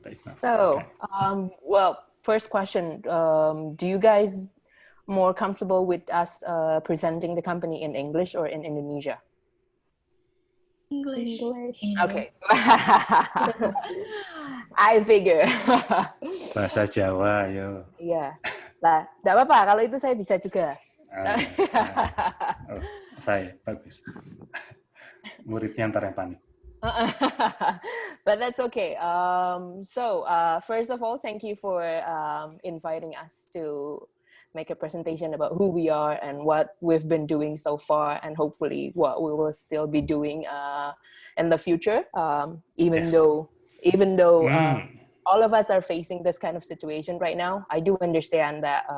that is not. So, Okay. well, first question, do you guys more comfortable with us presenting the company in English or in Indonesia? English. Okay. I figure. Bahasa Jawa, yo. Iya. Lah, enggak apa-apa kalau itu saya bisa juga. Oh, saya bagus. Muridnya ntar yang panik. But that's okay. So first of all, thank you for inviting us to make a presentation about who we are and what we've been doing so far, and hopefully what we will still be doing in the future. Even though all of us are facing this kind of situation right now, I do understand that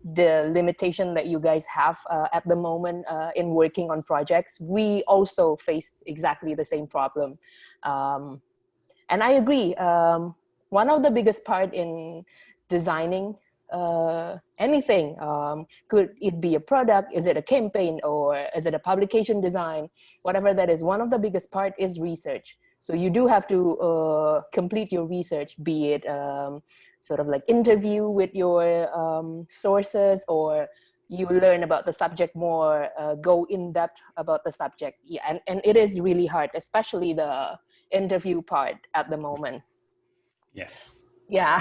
the limitation that you guys have at the moment in working on projects. We also face exactly the same problem. And I agree. One of the biggest part in designing anything, could it be a product, is it a campaign, or is it a publication design, whatever that is, one of the biggest part is research. So you do have to complete your research, be it sort of like interview with your sources, or you learn about the subject more, go in depth about the subject. Yeah, and it is really hard, especially the interview part at the moment. Yes. Yeah,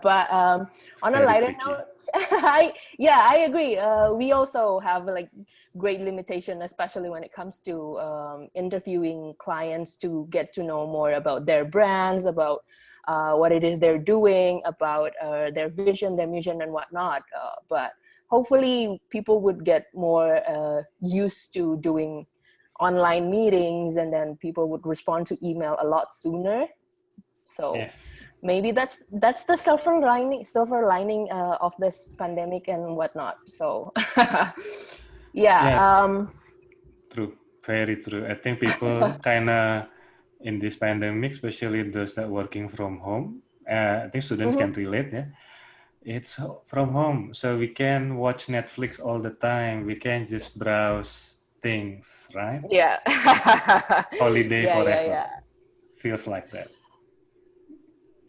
but on a lighter note, I agree. We also have like great limitation, especially when it comes to interviewing clients to get to know more about their brands, about what it is they're doing, about their vision, their mission, and whatnot. But hopefully, people would get more used to doing online meetings, and then people would respond to email a lot sooner. So yes. Maybe that's the silver lining of this pandemic and whatnot. So yeah. True, very true. I think people kind of in this pandemic, especially those that working from home. I think students can relate. Yeah, it's from home, so we can watch Netflix all the time. We can just browse things, right? Yeah. Holiday forever. Yeah. Feels like that.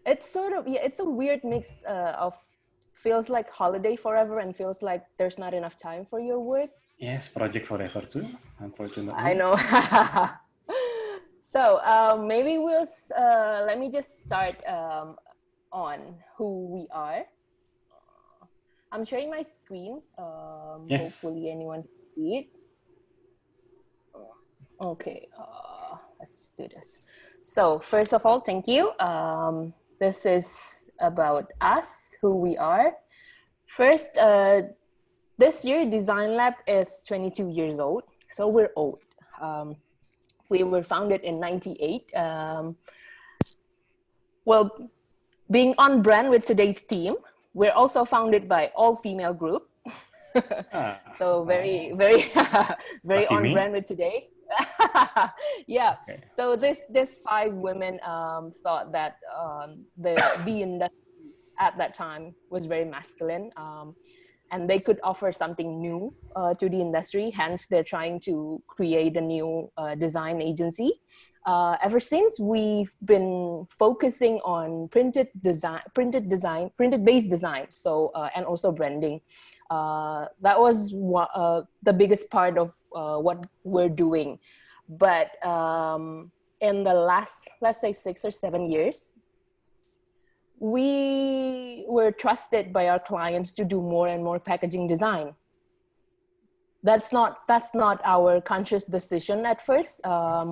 It's sort of, it's a weird mix of feels like holiday forever and feels like there's not enough time for your work. Yes, project forever too, unfortunately. I know. So maybe we'll, let me just start on who we are. I'm sharing my screen. Yes. Hopefully anyone can see it. Okay, let's just do this. So first of all, thank you. This is about us, who we are. First, this year, DesignLab is 22 years old, so we're old. We were founded in '98. Well, being on brand with today's team, we're also founded by all-female group. So very on brand with today. Yeah. Okay. So this 5 women thought that the industry at that time was very masculine, and they could offer something new to the industry. Hence, they're trying to create a new design agency. Ever since, we've been focusing on printed-based design. So and also branding. That was the biggest part of what we're doing. But in the last, let's say 6 or 7 years, we were trusted by our clients to do more and more packaging design. That's not our conscious decision at first.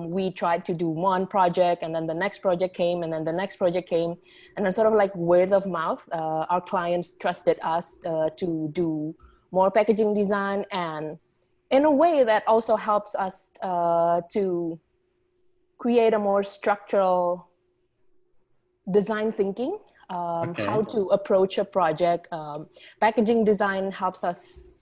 We tried to do one project, and then the next project came, and then the next project came, and then sort of like word of mouth, our clients trusted us to do more packaging design, and in a way that also helps us to create a more structural design thinking, how to approach a project. Packaging design helps us,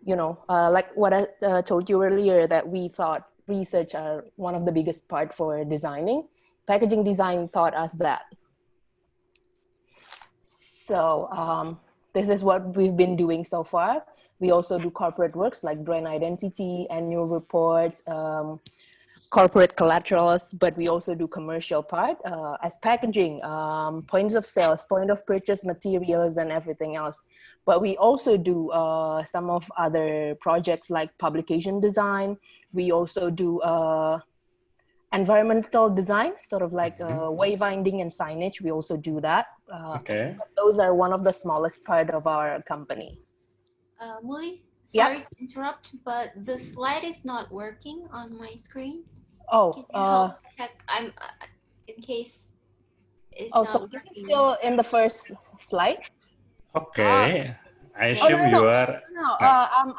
like what I told you earlier, that we thought research are one of the biggest part for designing. Packaging design taught us that. So this is what we've been doing so far. We also do corporate works like brand identity, annual reports, corporate collaterals, but we also do commercial part as packaging, points of sales, point of purchase materials, and everything else. But we also do some of other projects like publication design. We also do environmental design, sort of like wayfinding and signage. We also do that. Okay. But those are one of the smallest part of our company. Muli, Yep. sorry to interrupt, but the slide is not working on my screen. Oh, Can you help check? I'm in case it's oh, not so working. this is still in the first slide? Okay. I Oh, assume you no. are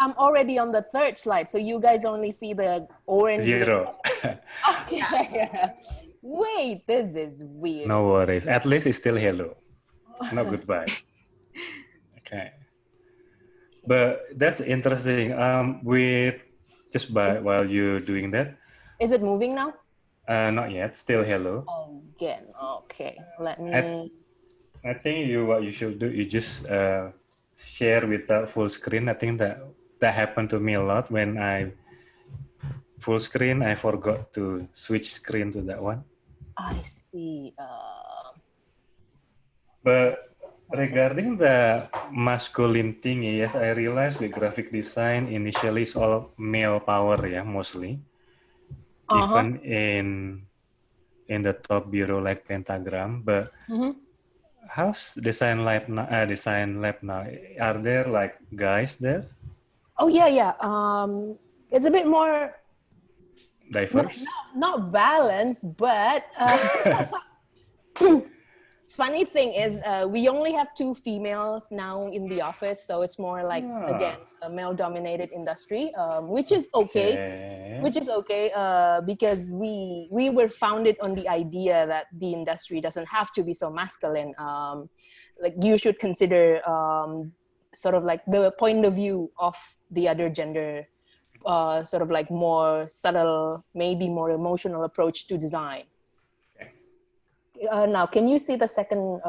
I'm already on the third slide, so you guys only see the orange. zero. Okay. Wait, this is weird. No worries. At least it's still hello, not goodbye. Okay. But that's interesting. With just while you're doing that, Is it moving now? not yet. Still hello. Again. Okay. Let me. I think what you should do, you just share without full screen. I think that happened to me a lot when I full screen. I forgot to switch screen to that one. I see. But regarding the masculine thing, yes, I realized with graphic design initially it's all male power, yeah, mostly. Even in the top bureau like Pentagram, but how's DesignLab now? DesignLab now, are there like guys there? Oh yeah. It's a bit more Diverse? not balanced, but funny thing is we only have 2 females now in the office, so it's more like again a male-dominated industry, which is okay. Which is okay because we were founded on the idea that the industry doesn't have to be so masculine. Like you should consider sort of like the point of view of the other gender, sort of like more subtle, maybe more emotional approach to design. Now, can you see the second?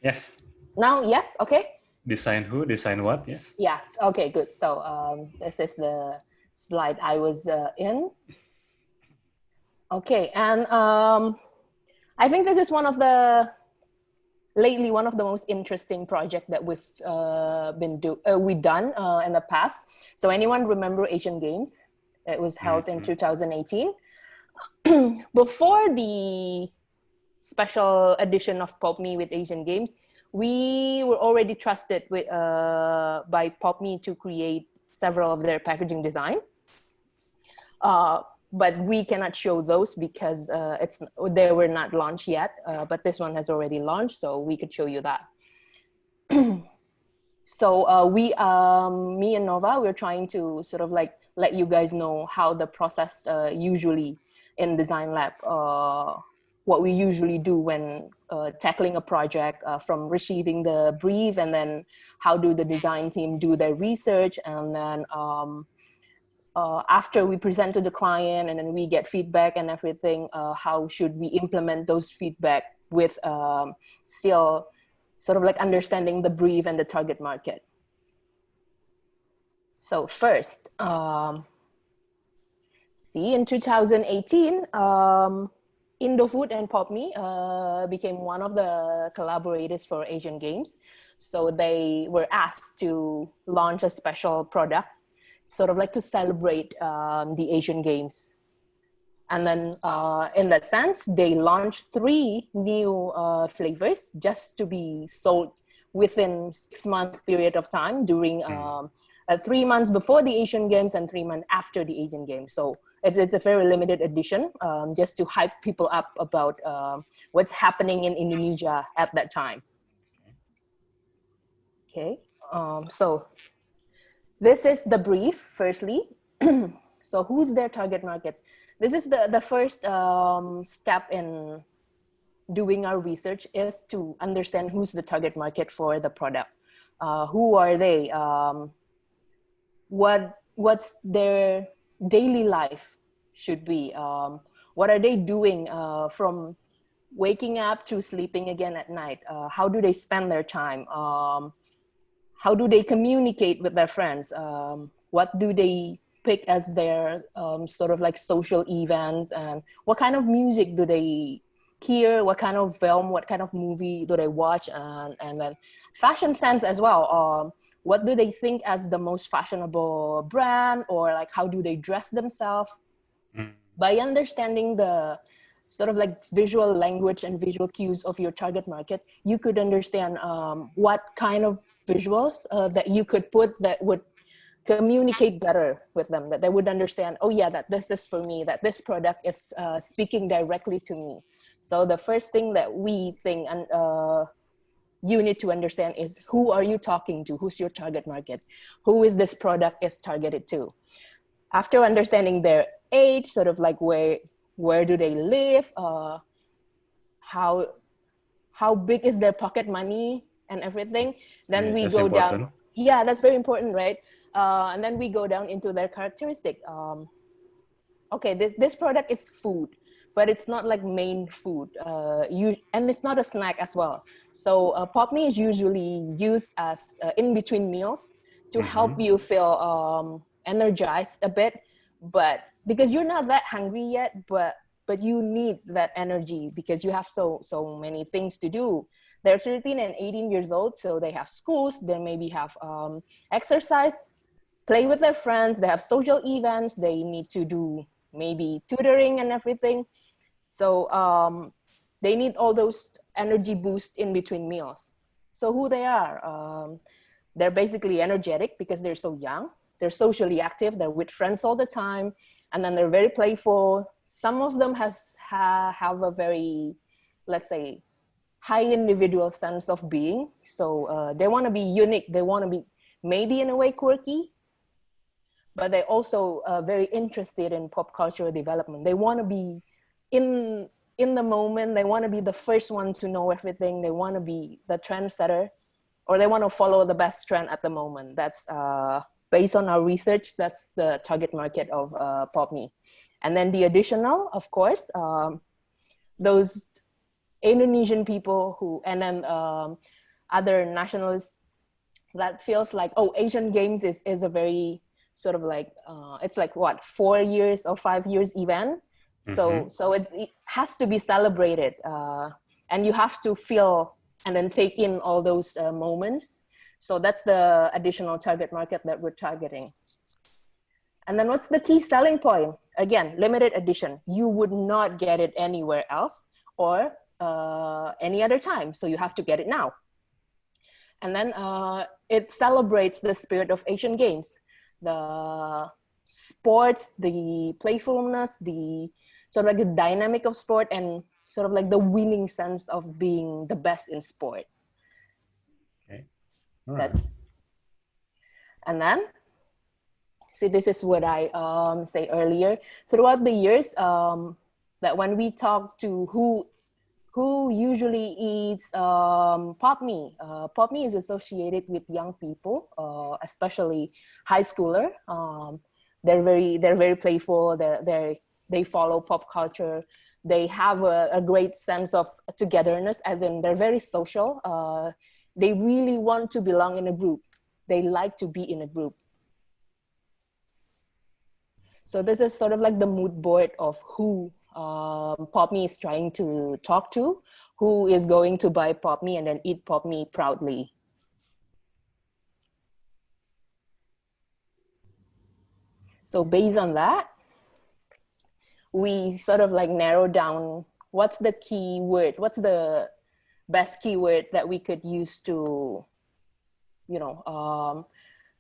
Yes. Now, yes, okay. Design who? Design what? Yes. Yes. Okay. Good. So this is the slide I was in. Okay, and I think this is one of the most interesting project that we've done in the past. So anyone remember Asian Games? It was held in 2018. Before the special edition of PopMe with Asian Games, we were already trusted by PopMe to create several of their packaging design. But we cannot show those because they were not launched yet. But this one has already launched, so we could show you that. So me and Nova, we're trying to sort of like let you guys know how the process usually in DesignLab, what we usually do when tackling a project, from receiving the brief, and then how do the design team do their research, and then after we present to the client and then we get feedback and everything, how should we implement those feedback with still sort of like understanding the brief and the target market. So first, in 2018, Indofood and PopMe became one of the collaborators for Asian Games. So they were asked to launch a special product, sort of like to celebrate the Asian Games. And then in that sense, they launched 3 new flavors just to be sold within 6-month period of time during 3 months before the Asian Games and 3 months after the Asian Games. So it's a very limited edition, just to hype people up about what's happening in Indonesia at that time. Okay, so this is the brief, firstly. So who's their target market? This is the first step in doing our research, is to understand who's the target market for the product. Who are they? What's their daily life should be? What are they doing from waking up to sleeping again at night? How do they spend their time? How do they communicate with their friends? What do they pick as their sort of like social events, and what kind of music do they hear, what kind of film, what kind of movie do they watch, and then fashion sense as well. What do they think as the most fashionable brand, or like how do they dress themselves? By understanding the sort of like visual language and visual cues of your target market, you could understand what kind of visuals that you could put that would communicate better with them, that they would understand, oh yeah, that this is for me, that this product is speaking directly to me. So the first thing that we think and you need to understand is, who are you talking to? Who's your target market? Who is this product is targeted to? After understanding their age, sort of like where do they live, how big is their pocket money and everything, then we go important. down. Yeah, that's very important, right? And then we go down into their characteristic. Okay, this product is food, but it's not like main food. And it's not a snack as well. So PopMe is usually used as in between meals to help you feel energized a bit, but because you're not that hungry yet, but you need that energy because you have so many things to do. They're 13 and 18 years old, so they have schools, they maybe have exercise, play with their friends, they have social events, they need to do maybe tutoring and everything. So they need all those energy boosts in between meals. So who they are, they're basically energetic because they're so young, they're socially active, they're with friends all the time, and then they're very playful. Some of them have a very, let's say, high individual sense of being. So they want to be unique. They want to be maybe in a way quirky, but they're also very interested in pop cultural development. They want to be in the moment. They want to be the first one to know everything. They want to be the trendsetter, or they want to follow the best trend at the moment. That's based on our research, that's the target market of PopMe. And then the additional, of course, those Indonesian people who, and then other nationalists that feels like, oh, Asian Games is a very sort of like, it's like what, 4 years or 5 years event. So it has to be celebrated, and you have to feel and then take in all those moments. So that's the additional target market that we're targeting. And then what's the key selling point? Again, limited edition. You would not get it anywhere else or any other time. So you have to get it now. And then it celebrates the spirit of Asian Games, the sports, the playfulness, the sort of like the dynamic of sport, and sort of like the winning sense of being the best in sport. Okay. All right. And then, see, this is what I say earlier. Throughout the years, that when we talk to who usually eats PopMe, PopMe is associated with young people, especially high schooler. They're very playful. They follow pop culture. They have a great sense of togetherness, as in they're very social. They really want to belong in a group. They like to be in a group. So this is sort of like the mood board of who PopMe is trying to talk to, who is going to buy PopMe and then eat PopMe proudly. So based on that, we sort of like narrow down what's the keyword, what's the best keyword that we could use to, you know,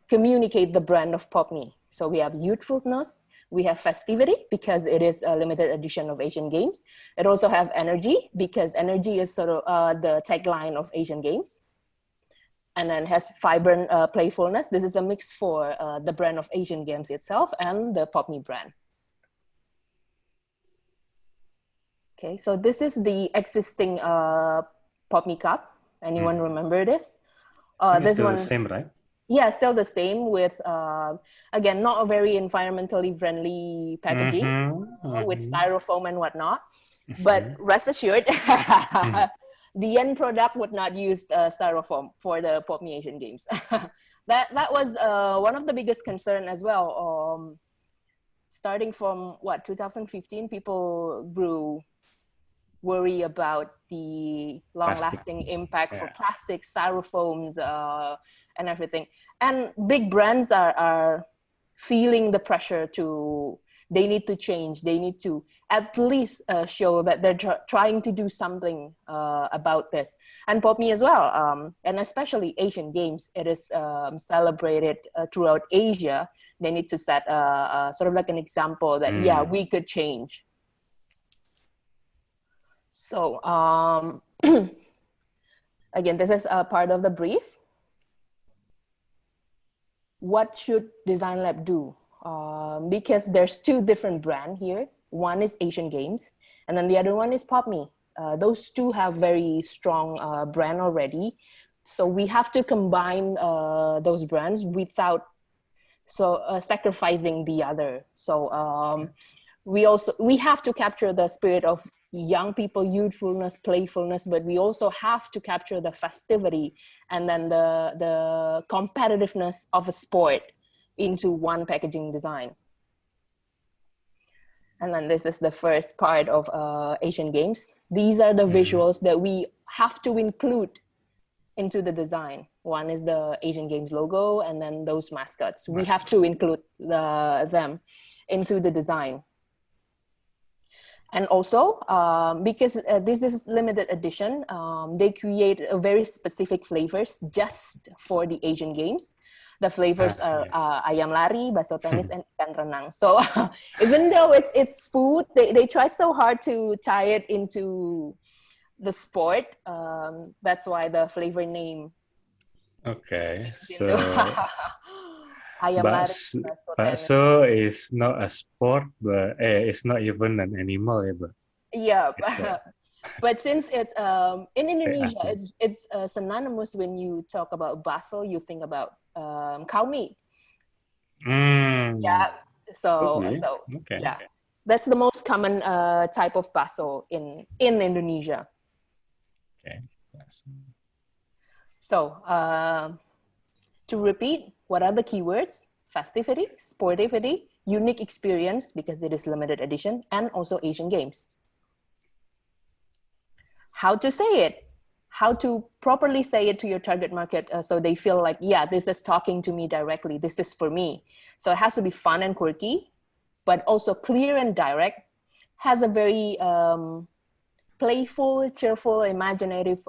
communicate the brand of PopMe. So we have youthfulness, we have festivity because it is a limited edition of Asian Games. It also have energy because energy is sort of the tagline of Asian Games. And then has vibrant playfulness. This is a mix for the brand of Asian Games itself and the PopMe brand. Okay, so this is the existing PopMe cup. Anyone remember this? This one, the same, right? Yeah, still the same with, again, not a very environmentally friendly packaging with styrofoam and whatnot. But rest assured, the end product would not use styrofoam for the PopMe Asian Games. that was one of the biggest concern as well. starting from what 2015, people grew worry about the long-lasting impact for plastic, styrofoams, and everything. And big brands are feeling the pressure to, they need to change. They need to at least show that they're trying to do something about this. And PopMe as well, and especially Asian Games, it is celebrated throughout Asia. They need to set sort of like an example that, yeah, we could change. So again, this is a part of the brief. What should DesignLab do? Because there's two different brands here. One is Asian Games, and then the other one is PopMe. Those two have very strong brand already. So we have to combine those brands without sacrificing the other. So we have to capture the spirit of young people, youthfulness, playfulness, but we also have to capture the festivity and then the competitiveness of a sport into one packaging design. And then this is the first part of Asian Games. These are the visuals that we have to include into the design. One is the Asian Games logo, and then those mascots. We have to include them into the design. And also, because this is limited edition, they create a very specific flavors just for the Asian Games. The flavors are ayam lari, bakso tenis, and ikan renang. So even though it's food, they try so hard to tie it into the sport. That's why the flavor name. Okay, so bakso is not a sport, but it's not even an animal. Yeah, but since it's in Indonesia, it's synonymous. When you talk about bakso, you think about cow meat. Yeah, so okay. Yeah, that's the most common type of bakso in Indonesia. Okay. So to repeat, what are the keywords? Festivity, sportivity, unique experience, because it is limited edition, and also Asian Games. How to say it? How to properly say it to your target market so they feel like, yeah, this is talking to me directly. This is for me. So it has to be fun and quirky, but also clear and direct. Has a very playful, cheerful, imaginative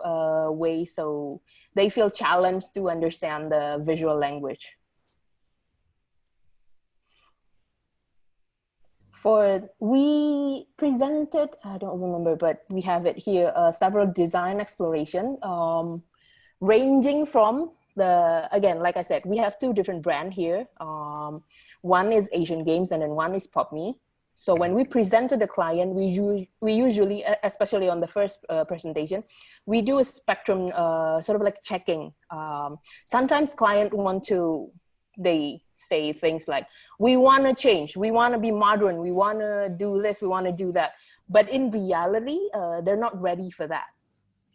way, so they feel challenged to understand the visual language. We presented, I don't remember, but we have it here, several design exploration, ranging from again, like I said, we have two different brands here. One is Asian Games and then one is PopMe. So when we present to the client, we usually, especially on the first presentation, we do a spectrum, sort of like checking. Sometimes client they say things like, we want to change, we want to be modern, we want to do this, we want to do that. But in reality, they're not ready for that.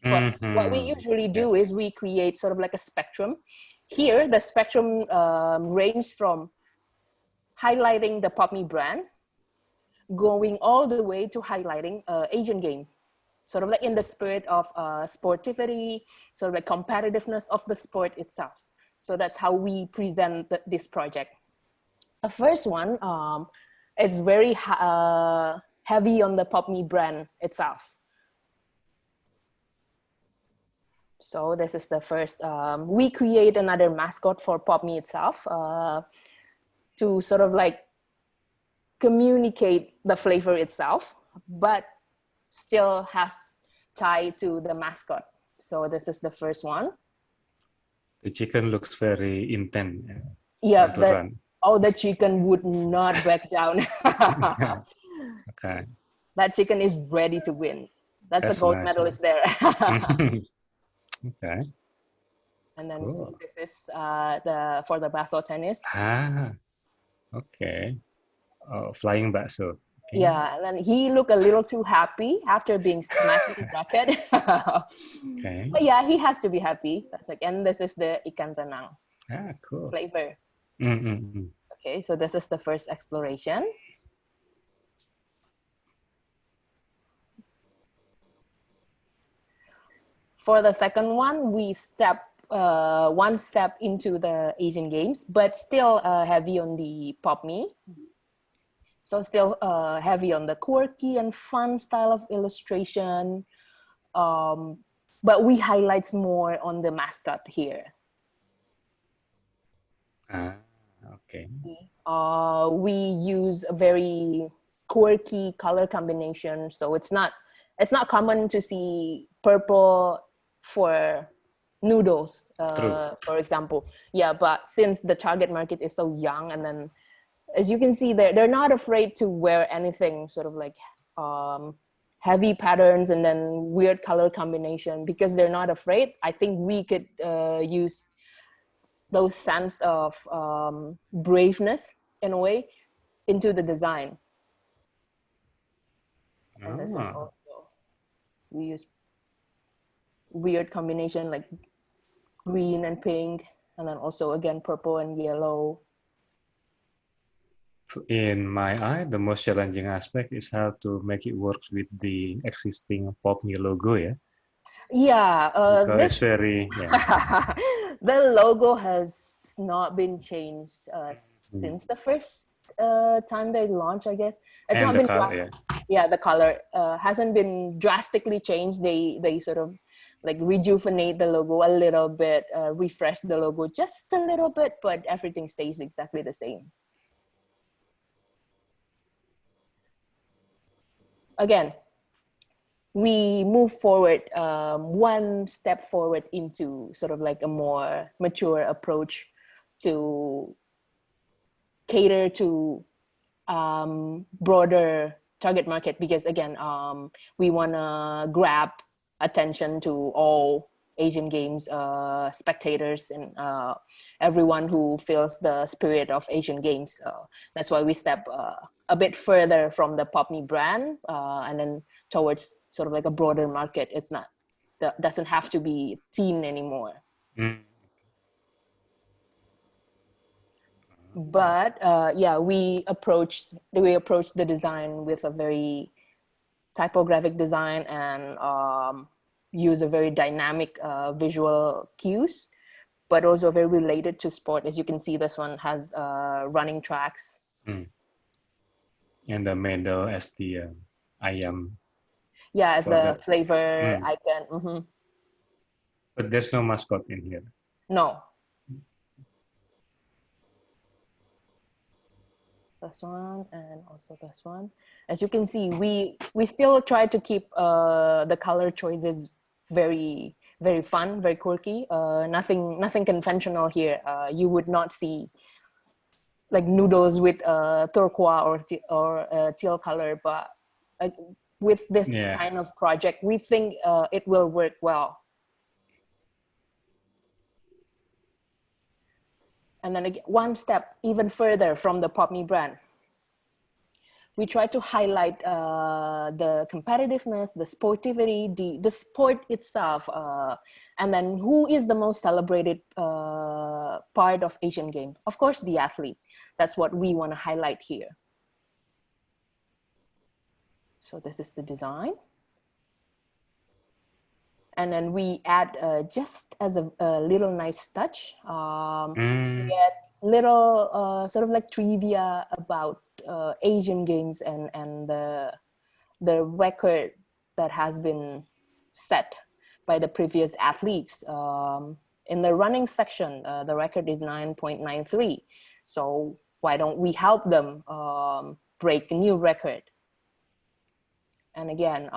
But what we usually do is we create sort of like a spectrum. Here, the spectrum range from highlighting the PopMe brand, going all the way to highlighting Asian Games, sort of like in the spirit of sportivity, sort of like competitiveness of the sport itself. So that's how we present this project. The first one is very heavy on the PopMe brand itself. So this is the first, we create another mascot for PopMe itself to sort of like communicate the flavor itself, but still has tied to the mascot. So this is the first one. The chicken looks very intense. Yeah, the chicken would not back down. Okay. That chicken is ready to win. That's a gold medalist there. Okay. And then this is for the bakso tennis. Okay. Flying bakso. Okay. Yeah, and then he looked a little too happy after being smacked with the racket. Okay. But yeah, he has to be happy. That's like, and this is the ikan renang cool. flavor. Okay, so this is the first exploration. For the second one, we step one step into the Asian Games, but still heavy on the pop me. So still heavy on the quirky and fun style of illustration. But we highlights more on the mascot here. Okay. We use a very quirky color combination, so it's not common to see purple for noodles, for example. Yeah, but since the target market is so young, and then as you can see, they're not afraid to wear anything sort of like heavy patterns and then weird color combination, because they're not afraid. I think we could use those sense of braveness in a way into the design. And this is also, we use weird combination like green and pink, and then also again purple and yellow. In my eye, the most challenging aspect is how to make it work with the existing Pop Me logo, yeah? Yeah, Because it's very, yeah. The logo has not been changed since the first time they launched, I guess. It's And not the been color, yeah, the color hasn't been drastically changed. They sort of like rejuvenate the logo a little bit, refresh the logo just a little bit, but everything stays exactly the same. Again, we move forward one step forward into sort of like a more mature approach to cater to broader target market, because again, we want to grab attention to all Asian Games spectators and everyone who feels the spirit of Asian Games. That's why we step a bit further from the Pop Me brand and then towards sort of like a broader market. It's not, that doesn't have to be teen anymore. But yeah, we approached the design with a very typographic design and use a very dynamic visual cues, but also very related to sport. As you can see, this one has running tracks. And the medal as the ayam. Yeah, as the flavor icon. But there's no mascot in here. No. This one and also this one. As you can see, we still try to keep the color choices very, very fun, very quirky. Nothing conventional here. You would not see like noodles with turquoise or teal color, but with this kind of project, we think it will work well. And then again, one step even further from the Pop Me brand, we try to highlight the competitiveness, the sportivity, the sport itself, and then who is the most celebrated part of Asian Games? Of course, the athlete. That's what we want to highlight here. So this is the design. And then we add just as a little nice touch, we add little sort of like trivia about Asian Games and the record that has been set by the previous athletes. In the running section, the record is 9.93. So why don't we help them break a new record? And again,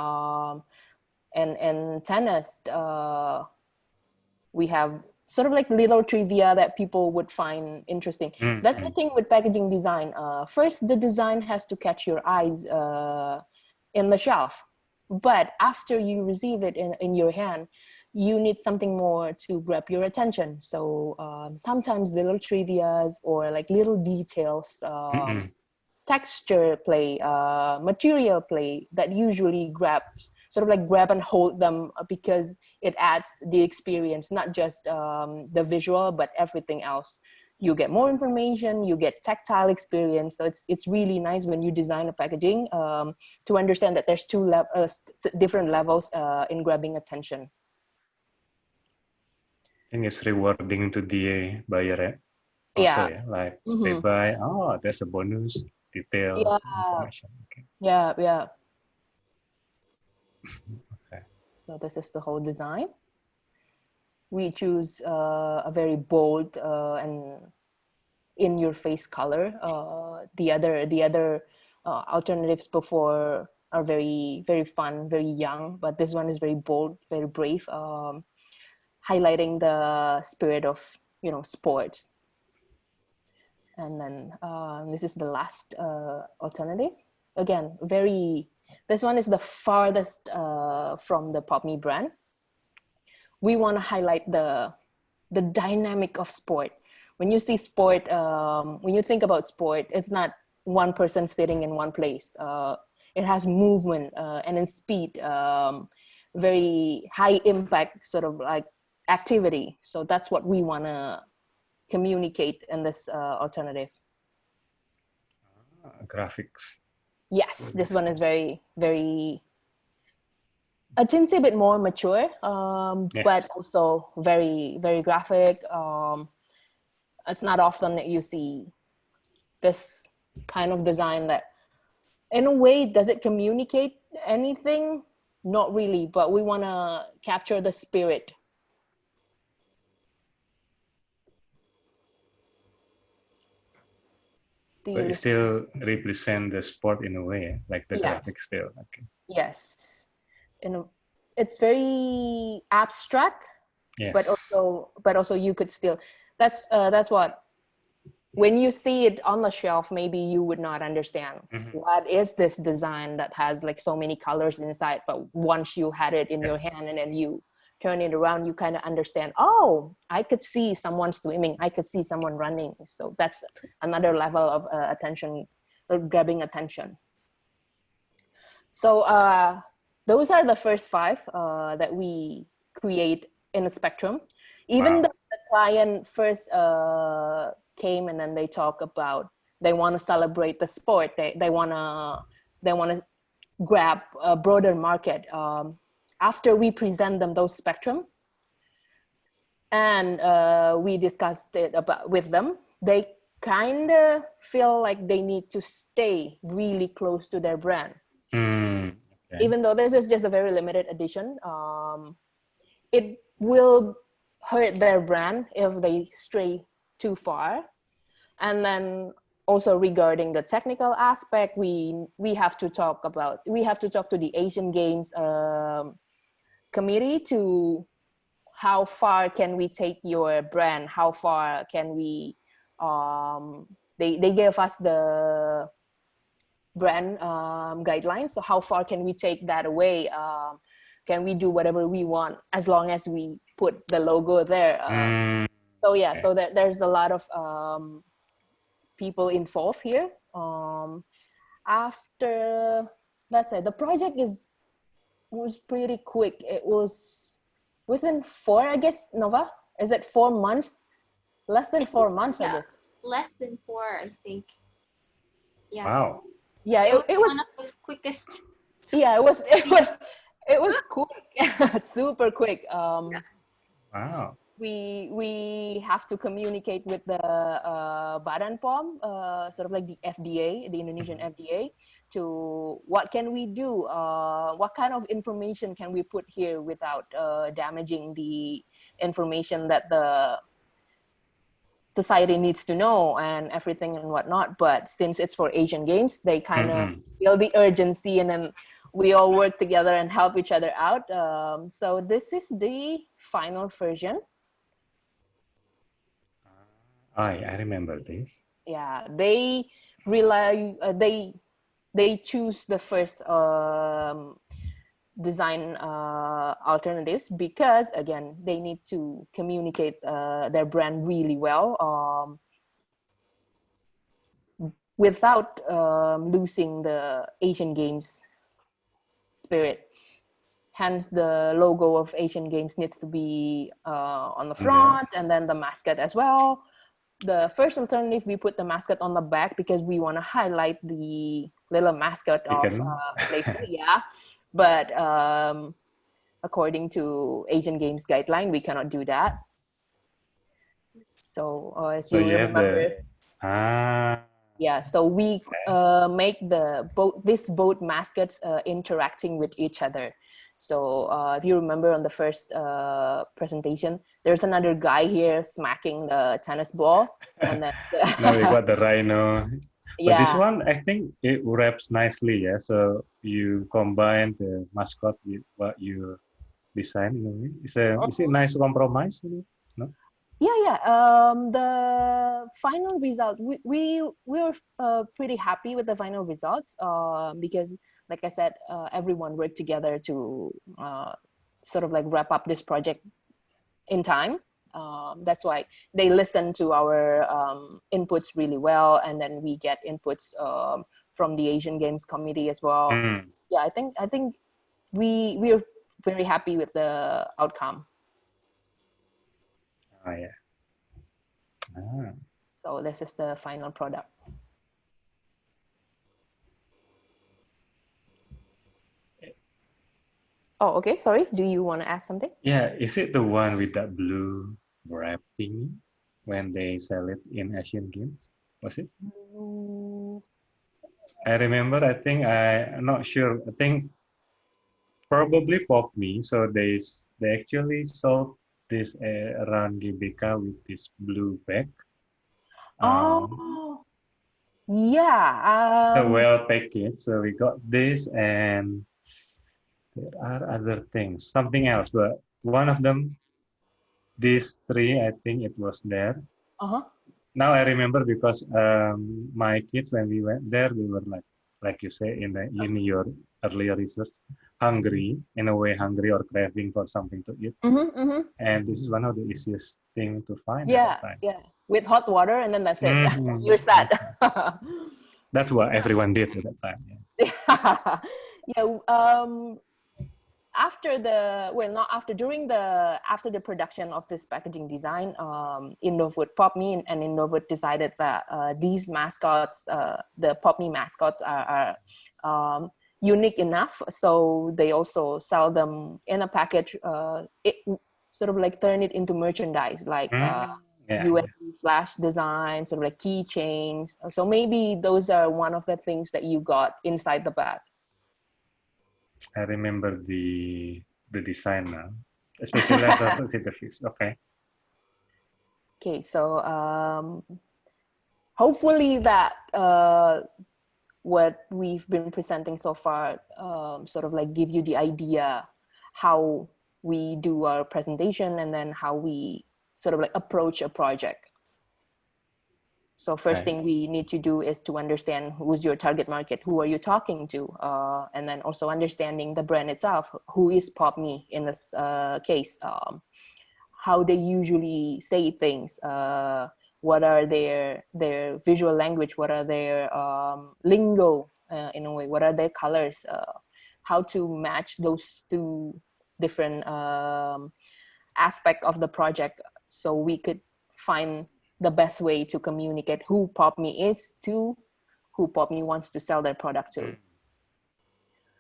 and tennis, we have sort of like little trivia that people would find interesting. That's the thing with packaging design. First, the design has to catch your eyes in the shelf. But after you receive it in your hand, you need something more to grab your attention. So sometimes little trivias or like little details, texture play, material play that usually grab and hold them, because it adds the experience, not just the visual, but everything else. You get more information, you get tactile experience. So it's really nice when you design a packaging to understand that there's two different levels in grabbing attention. think it's rewarding to the buyer also, Yeah. yeah. Like they buy, oh, there's a bonus, Yeah. details, information. Okay. Yeah. Yeah. Okay. So this is the whole design. We choose a very bold and in-your-face color. The other alternatives before are very fun, very young, but this one is very bold, very brave, highlighting the spirit of sports. And then this is the last alternative. Again, this one is the farthest from the Pop Me brand. We want to highlight the dynamic of sport. When you see sport, when you think about sport, it's not one person sitting in one place. It has movement and in speed, very high impact sort of like activity. So that's what we want to communicate in this alternative. Graphics. Yes, this one is very a teensy bit more mature, Yes. but also very graphic. It's not often that you see this kind of design that, in a way, does it communicate anything? Not really, but we want to capture the spirit. But it still represent the sport in a way, like the graphics still. Okay. Yes. It's very abstract, yes. but also you could still, that's what, when you see it on the shelf, maybe you would not understand what is this design that has like so many colors inside, but once you had it in your hand and then you turn it around, you kind of understand, oh, I could see someone swimming, I could see someone running. So that's another level of attention, grabbing attention. So those are the first 5 that we create in a spectrum. Even though the client first came and then they talk about, they want to celebrate the sport, they want to grab a broader market. After we present them those spectrum and we discussed it with them, they kind of feel like they need to stay really close to their brand. Okay. Even though this is just a very limited edition, it will hurt their brand if they stray too far. And then also regarding the technical aspect, we have to talk to the Asian Games committee to how far can we take your brand, how far can we they gave us the brand guidelines, so how far can we take that away, can we do whatever we want as long as we put the logo there. So yeah, so there's a lot of people involved here. After, let's say, the project was pretty quick. It was within 4, I guess. Nova, is it 4 months? Less than 4 months, I guess. Less than 4, I think. Yeah. Wow. Yeah, it was one of the quickest. Yeah, it was quick, super quick. Wow. We have to communicate with the Badan POM, sort of like the FDA, the Indonesian FDA, to what can we do, what kind of information can we put here without damaging the information that the society needs to know and everything and whatnot. But since it's for Asian Games, they kind of feel the urgency, and then we all work together and help each other out. So this is the final version. I remember this. Yeah, they rely, they choose the first design alternatives because, again, they need to communicate their brand really well without losing the Asian Games spirit. Hence, the logo of Asian Games needs to be on the front, and then the mascot as well. The first alternative, we put the mascot on the back because we want to highlight the little mascot of Playful, yeah. But according to Asian Games guideline, we cannot do that. So as So you you have remember, the yeah, so we make these both mascots interacting with each other. So if you remember on the first presentation, there's another guy here smacking the tennis ball, and then now we got the rhino. But this yeah. one, I think it wraps nicely, yeah. So you combine the mascot with what you design in a way. Is it nice compromise? No? Yeah. The final result, we were pretty happy with the final results because, like I said, everyone worked together to sort of like wrap up this project in time. That's why they listen to our inputs really well, and then we get inputs from the Asian Games Committee as well. Yeah, I think we're very happy with the outcome. Oh yeah. Ah. So this is the final product. Oh, okay. Sorry. Do you want to ask something? Yeah, is it the one with that blue wrap thingy when they sell it in Asian Games? Was it? I remember. I'm not sure. I think probably Pop Me. So they actually sold this around GBK with this blue bag. Oh, yeah. So well packaged. So we got this, and there are other things, something else, but one of them, these three, I think it was there. Uh-huh. Now I remember because my kids, when we went there, they were like you say in your earlier research, hungry, in a way hungry or craving for something to eat. And this is one of the easiest thing to find at that time. Yeah. With hot water, and then that's it. Mhm. You're sad. That's what everyone did at that time. Yeah. Yeah. After after the production of this packaging design, Innovood Pop Me and Innovood decided that these mascots, the Pop Me mascots, are unique enough, so they also sell them in a package. It sort of like turn it into merchandise, like Yeah. USB flash design, sort of like keychains. So maybe those are one of the things that you got inside the bag. I remember the design now, especially I thought it's the fish. Okay. Okay, so hopefully that what we've been presenting so far sort of like give you the idea how we do our presentation and then how we sort of like approach a project. So first thing we need to do is to understand who's your target market, who are you talking to, and then also understanding the brand itself, who is Pop Me in this case, how they usually say things, what are their visual language, what are their lingo in a way, what are their colors, how to match those two different aspect of the project so we could find the best way to communicate who Pop Me is to who Pop Me wants to sell their product to.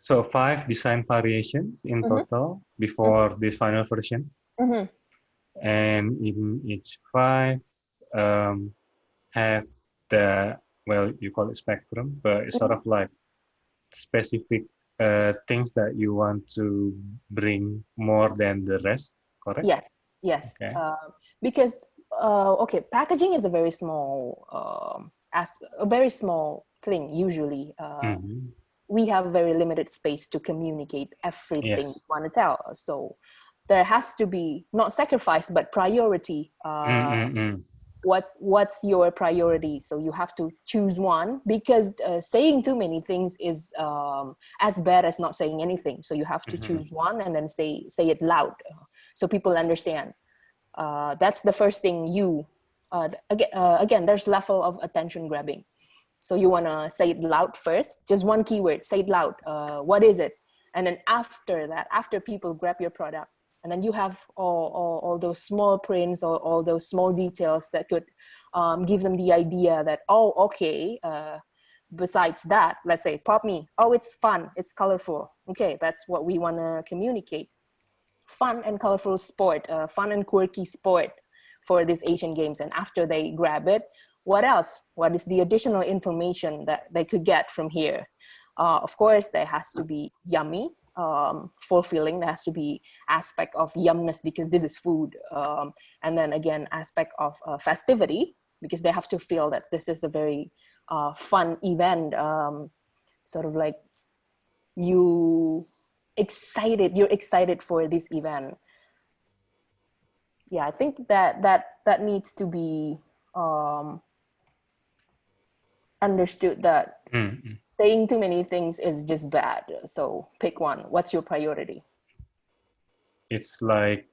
So 5 design variations in total before this final version. And in each 5 have the, well, you call it spectrum, but it's sort of like specific things that you want to bring more than the rest, correct? Yes. Okay. Because okay, packaging is a very small a very small thing usually. We have very limited space to communicate everything we want to tell. So there has to be not sacrifice but priority. What's your priority? So you have to choose one, because saying too many things is as bad as not saying anything. So you have to choose one and then say it loud so people understand. That's the first thing you again there's level of attention grabbing. So you want to say it loud first, just one keyword, say it loud. What is it? And then after that, after people grab your product, and then you have all those small prints or all those small details that could give them the idea that, oh, okay, besides that, let's say Pop Me, oh, it's fun, it's colorful. Okay, that's what we want to communicate. Fun and colorful sport, fun and quirky sport. for these Asian Games. And after they grab it, what else? What is the additional information that they could get from here? Of course, there has to be yummy, fulfilling. There has to be aspect of yumness because this is food. And then again, aspect of festivity, because they have to feel that this is a very fun event, sort of like you're excited for this event. Yeah, I think that needs to be understood, that saying too many things is just bad. So pick one. What's your priority? It's like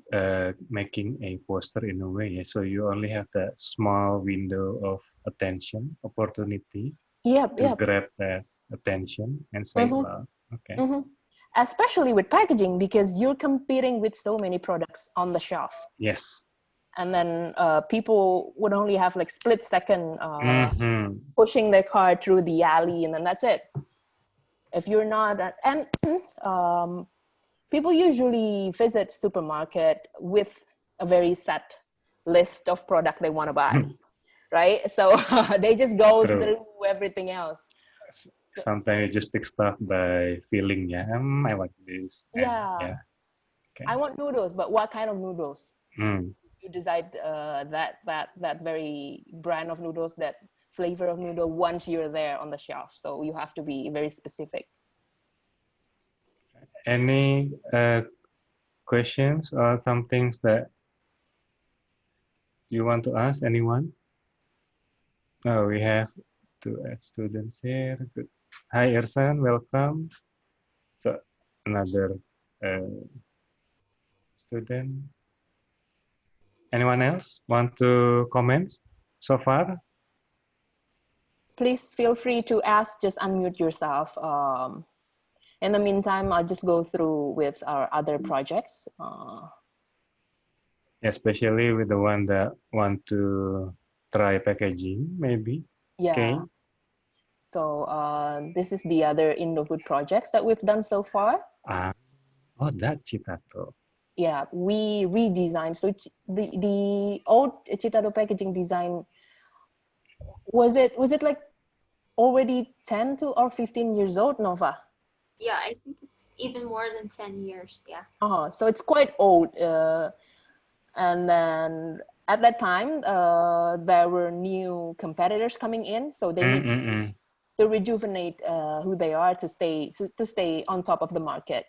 making a poster in a way. So you only have that small window of attention, opportunity to grab that attention and say it loud. Okay. Especially with packaging, because you're competing with so many products on the shelf. Yes. And then people would only have like split second pushing their cart through the alley, and then that's it. If you're not, and people usually visit supermarket with a very set list of product they want to buy, right? So they just go through everything else. Sometimes you just pick stuff by feeling, I like this. Yeah. Okay. I want noodles, but what kind of noodles? You decide that very brand of noodles, that flavor of noodle, once you're there on the shelf. So you have to be very specific. Any questions or some things that you want to ask anyone? Oh, we have 2 students here. Good. Hi, Irsan, welcome. So another student. Anyone else want to comment so far? Please feel free to ask, just unmute yourself. In the meantime, I'll just go through with our other projects. Especially with the one that want to try packaging, maybe. Yeah. Okay. So this is the other Innofood projects that we've done so far. Oh, that Citato. Yeah, we redesigned. So the old Citato packaging design, was it like already 10 to or 15 years old, Nova? Yeah, I think it's even more than 10 years. Yeah. So it's quite old. And then at that time, there were new competitors coming in, so they need to rejuvenate who they are to stay on top of the market.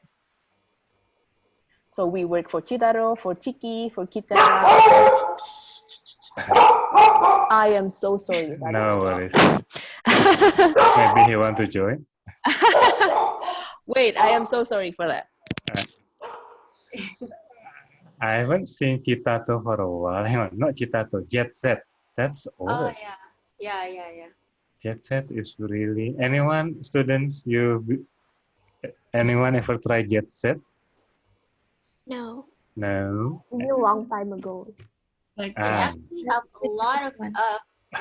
So we work for Chitaro, for Chiki, for Kita. I am so sorry. No worries. Maybe he want to join. Wait, I am so sorry for that. I haven't seen Citato for a while. Hang on, not Citato, Jet Set. That's old. Oh, yeah. Jet Set is really... Anyone, students, anyone ever try Jet Set? No. No? A long time ago. Like they actually have a lot of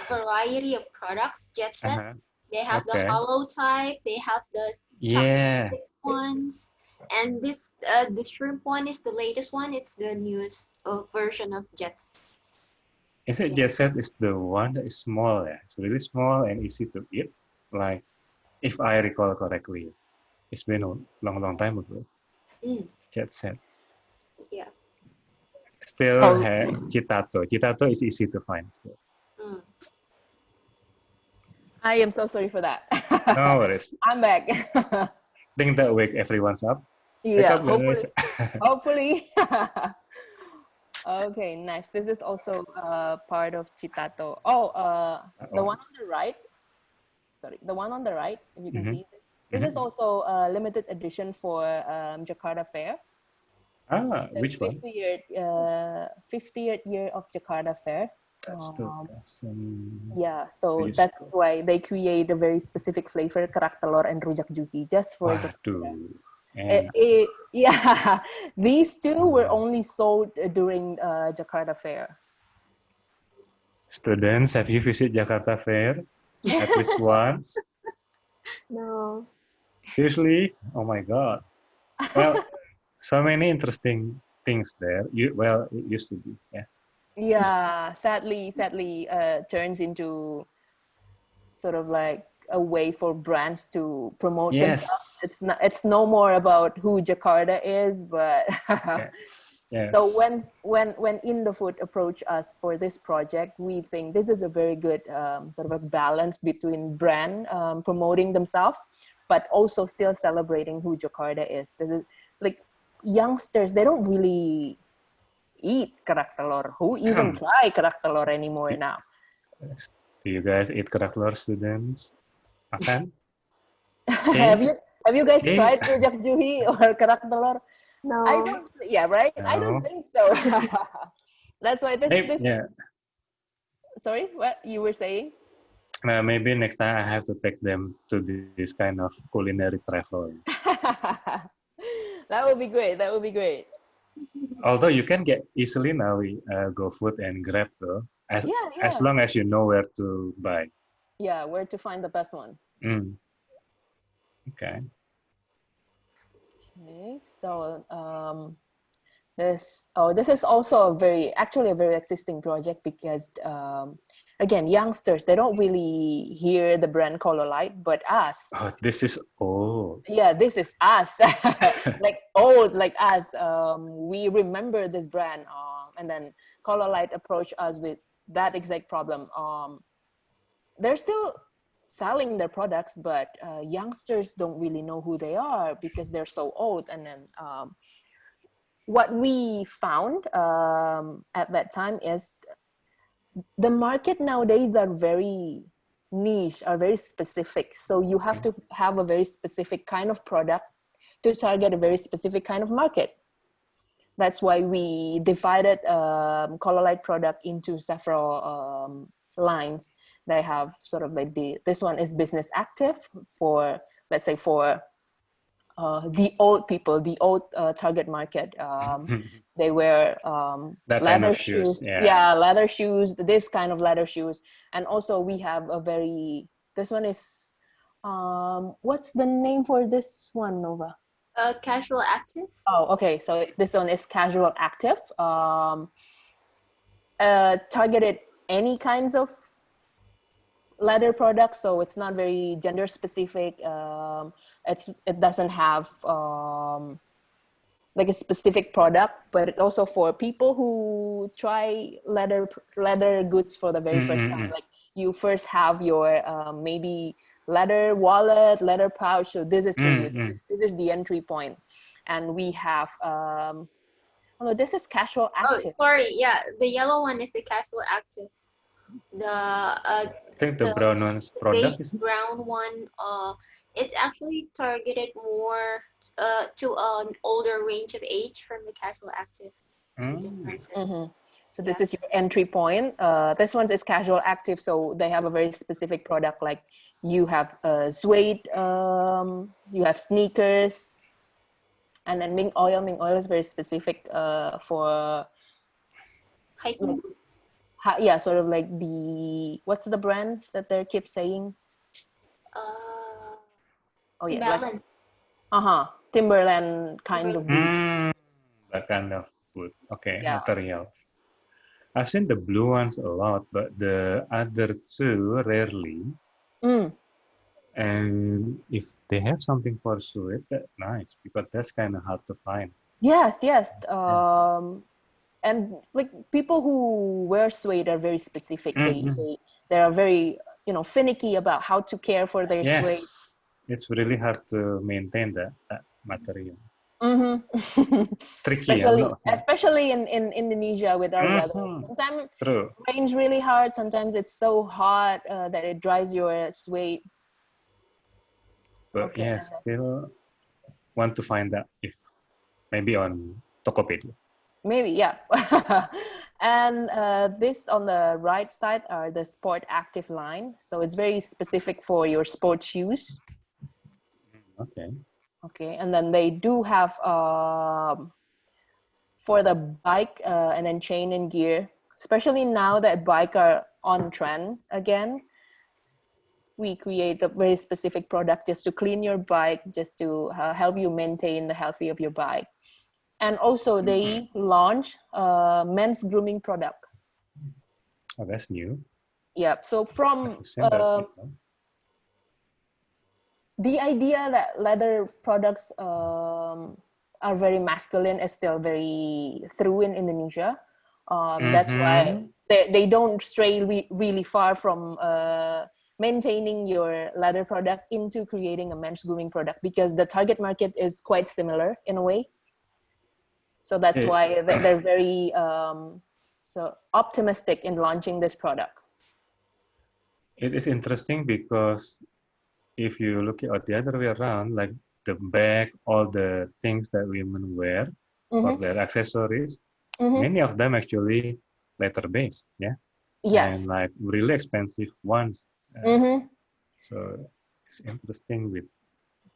variety of products. Jet Set. They have the hollow type. They have the chocolate ones. And this the shrimp one is the latest one. It's the newest version of Jets. Is it Jet Set is the one that is small? Yeah? It's really small and easy to eat. Like, if I recall correctly, it's been a long time ago. Jet Set. Yeah. Still have Citato. Citato is easy to find still. I am so sorry for that. No worries. I'm back. I think that wake everyone's up. Yeah, hopefully. Okay, nice. This is also part of Citato. The one on the right. Sorry, the one on the right, if you can see this. This is also a limited edition for Jakarta Fair. Which one? 50th year of Jakarta Fair. That's awesome. Yeah, so that's why they create a very specific flavor, kerak telur and rujak juhi, just for Jakarta. Yeah, these two were only sold during Jakarta Fair. Students, have you visited Jakarta Fair at least once? No. Seriously? Oh my God. Well, so many interesting things there. It used to be, yeah. Yeah, sadly, turns into sort of like a way for brands to promote themselves. It's Yes. not. It's no more about who Jakarta is, but Yes. so Yes. when Indofood approached us for this project, we think this is a very good sort of a balance between brand promoting themselves, but also still celebrating who Jakarta is. This is like youngsters, they don't really eat kerak telur. Who even try kerak telur anymore now? Do you guys eat kerak telur, students? Makan? have you guys Okay. tried rujak juhi or kerak telur? No. I don't. Yeah, right. I don't No. think so. That's why this. Yeah. Sorry, what you were saying? Maybe next time I have to take them to this kind of culinary travel. That would be great. That would be great. Although you can get easily now, we go food and grab though, as long as you know where to buy. Yeah, where to find the best one. Okay. Okay, so this is also actually a very existing project because again, youngsters, they don't really hear the brand Cololite, but us. Oh, this is old. Yeah, this is us. Like old, like us. We remember this brand, and then Cololite approached us with that exact problem. They're still selling their products, but youngsters don't really know who they are because they're so old. And then what we found at that time is the market nowadays are very niche, are very specific. So you have to have a very specific kind of product to target a very specific kind of market. That's why we divided Colorlight product into several lines. They have sort of like this one is business active for, let's say, for the old people, the old target market. They wear that leather kind of shoes. Yeah, Leather shoes, this kind of leather shoes. And also we have this one is, what's the name for this one, Nova? Casual active. Oh, okay. So this one is casual active. Targeted any kinds of leather products, so it's not very gender specific. It doesn't have like a specific product, but it's also for people who try leather goods for the very first time. Like you first have your maybe leather wallet, leather pouch. So this is for you. This is the entry point. And we have this is casual active. Oh, sorry. Yeah, the yellow one is the casual active. I think the brown one's product is brown one. It's actually targeted more to an older range of age from the casual active. The differences. So this is your entry point. This one is casual active, so they have a very specific product. Like you have suede, you have sneakers, and then Ming oil. Ming oil is very specific for hiking boots. Yeah, sort of like what's the brand that they keep saying? Timberland. Like, Timberland kinds of boots. That kind of boot. Okay, materials. I've seen the blue ones a lot, but the other two rarely. And if they have something for suede, that's nice because that's kind of hard to find. Yes. And like people who wear suede are very specific. They are very finicky about how to care for their suede. Yes, it's really hard to maintain that material. Tricky, especially in Indonesia with our weather. Sometimes it rains really hard. Sometimes it's so hot that it dries your suede. But still want to find that if maybe on Tokopedia. Maybe, yeah. And this on the right side are the sport active line. So it's very specific for your sports shoes. Okay, and then they do have for the bike and then chain and gear, especially now that bike are on trend again. We create a very specific product just to clean your bike, just to help you maintain the healthy of your bike. And also they launch men's grooming product. Oh, that's new. Yep. So from the idea that leather products are very masculine is still very true in Indonesia. That's why they don't stray really far from maintaining your leather product into creating a men's grooming product, because the target market is quite similar in a way. So that's why they're very so optimistic in launching this product. It is interesting because if you look at the other way around, like the bag, all the things that women wear or their accessories, many of them actually leather based, yeah. Yes. And like really expensive ones. So it's interesting with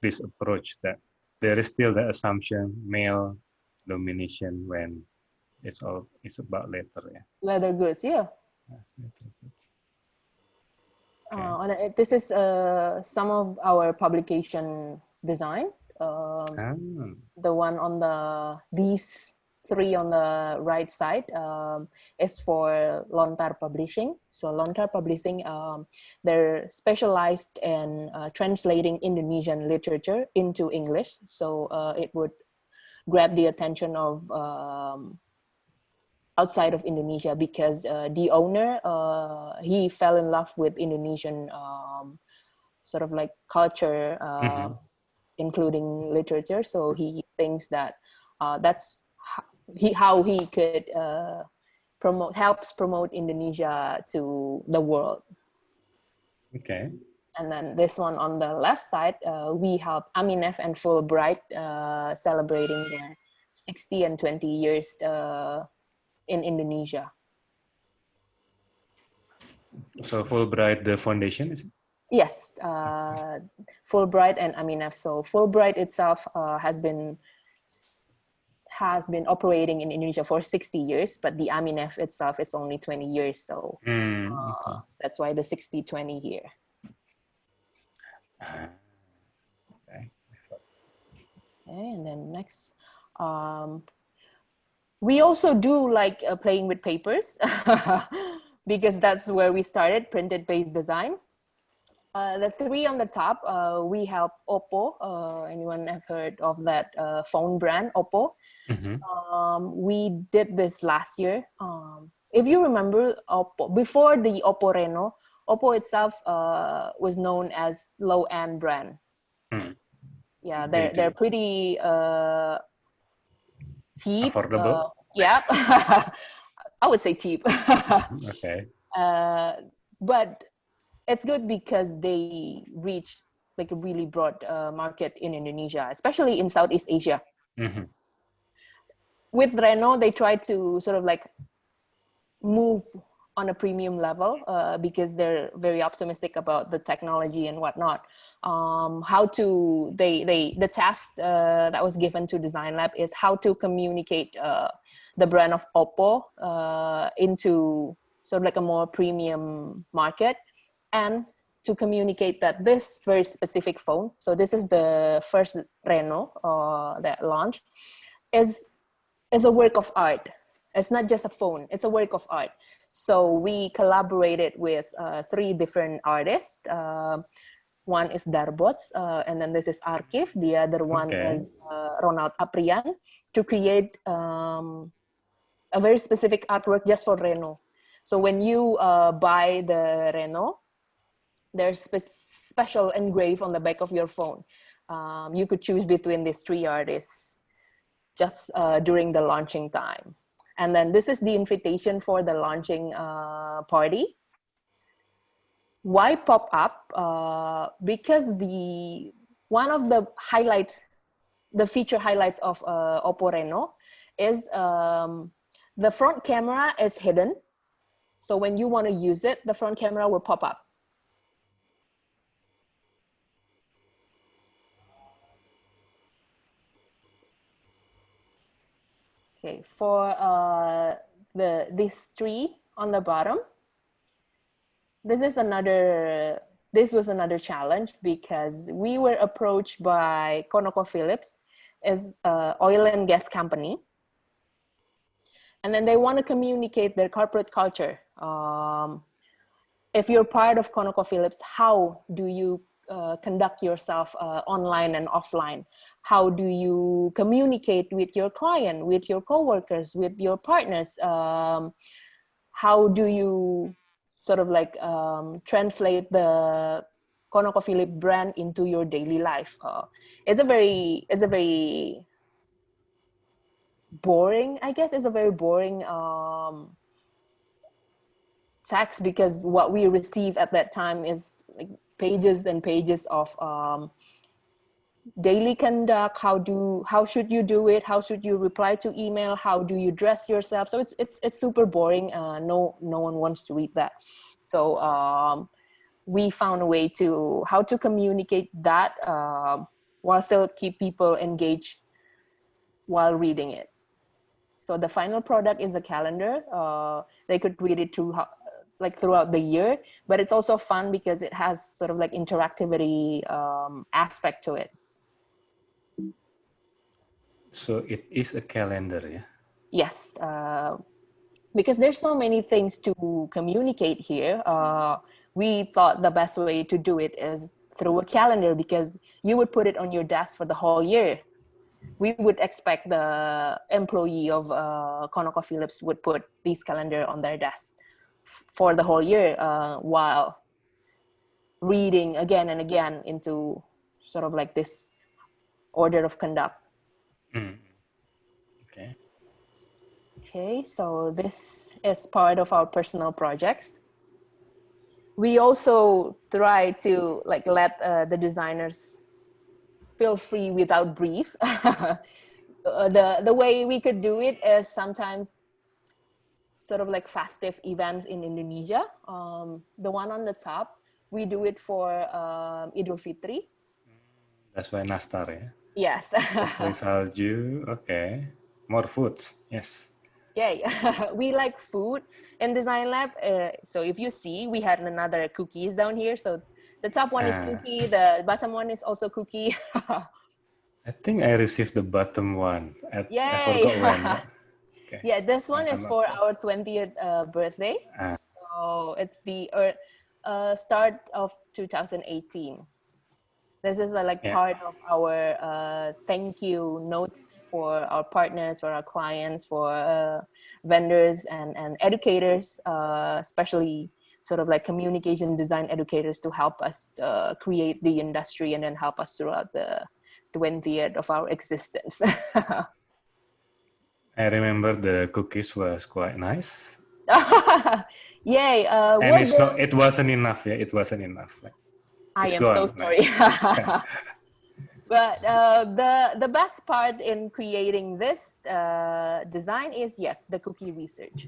this approach that there is still the assumption male domination when it's about leather, yeah. Leather goods, yeah. Leather goods. This is some of our publication design. The one on these three on the right side is for Lontar Publishing. So Lontar Publishing, they're specialized in translating Indonesian literature into English. So it would grab the attention of outside of Indonesia, because the owner, he fell in love with Indonesian sort of like culture, including literature. So he thinks that that's how he could helps promote Indonesia to the world. Okay. And then this one on the left side, we help Aminef and Fulbright celebrating their 60 and 20 years in Indonesia. So Fulbright, the foundation, is it? Yes, Fulbright and Aminef. So Fulbright itself has been operating in Indonesia for 60 years, but the Aminef itself is only 20 years. So okay. That's why the 60-20 here. Okay. And then next, we also do like playing with papers because that's where we started, printed based design. The three on the top, we help Oppo. Anyone have heard of that phone brand, Oppo? We did this last year. If you remember, Oppo, before the Oppo Reno, Oppo itself was known as low-end brand. Yeah, they're pretty cheap. Affordable. Yeah, I would say cheap. Okay. But it's good because they reach like a really broad market in Indonesia, especially in Southeast Asia. With Renault, they try to sort of like move on a premium level because they're very optimistic about the technology and whatnot. The task that was given to DesignLab is how to communicate the brand of Oppo into sort of like a more premium market, and to communicate that this very specific phone, so this is the first Renault that launched, is a work of art. It's not just a phone, it's a work of art. So we collaborated with three different artists. One is Darbots, and then this is Archive. The other one is Ronald Aprian, to create a very specific artwork just for Renault. So when you buy the Renault, there's special engrave on the back of your phone. You could choose between these three artists just during the launching time. And then this is the invitation for the launching party. Why pop up? Because one of the highlights, the feature highlights of Oppo Reno is the front camera is hidden. So when you want to use it, the front camera will pop up. Okay, for these three on the bottom, this was another challenge because we were approached by ConocoPhillips as an oil and gas company. And then they want to communicate their corporate culture. If you're part of ConocoPhillips, how do you conduct yourself online and offline? How do you communicate with your client, with your coworkers, with your partners? How do you sort of like translate the ConocoPhillips brand into your daily life? It's a very boring, I guess. It's a very boring text, because what we receive at that time is like pages and pages of daily conduct. How should you do it? How should you reply to email? How do you dress yourself? So it's super boring. No one wants to read that. So we found a way to how to communicate that while still keep people engaged while reading it. So the final product is a calendar. They could read it throughout the year, but it's also fun because it has sort of like interactivity aspect to it. So it is a calendar, yeah? Yes, because there's so many things to communicate here. We thought the best way to do it is through a calendar, because you would put it on your desk for the whole year. We would expect the employee of ConocoPhillips would put this calendar on their desk for the whole year while reading again and again into sort of like this order of conduct. Okay. Okay, so this is part of our personal projects. We also try to like let the designers feel free without brief. The way we could do it is sometimes sort of like festive events in Indonesia. The one on the top, we do it for Idul Fitri. That's why Nastar, yeah? Yes. Salju, okay. More foods, yes. Yay. We like food in DesignLab. So if you see, we had another cookies down here. So the top one is cookie, the bottom one is also cookie. I think I received the bottom one. Yay! I forgot when. Okay. Yeah, this one is for our 20th birthday. So it's the start of 2018. This is part of our thank you notes for our partners, for our clients, for vendors and educators, especially sort of like communication design educators, to help us create the industry and then help us throughout the 20th of our existence. I remember the cookies was quite nice. Yay! And it wasn't enough. Yeah, it wasn't enough. I am so sorry. But the best part in creating this design is, yes, the cookie research.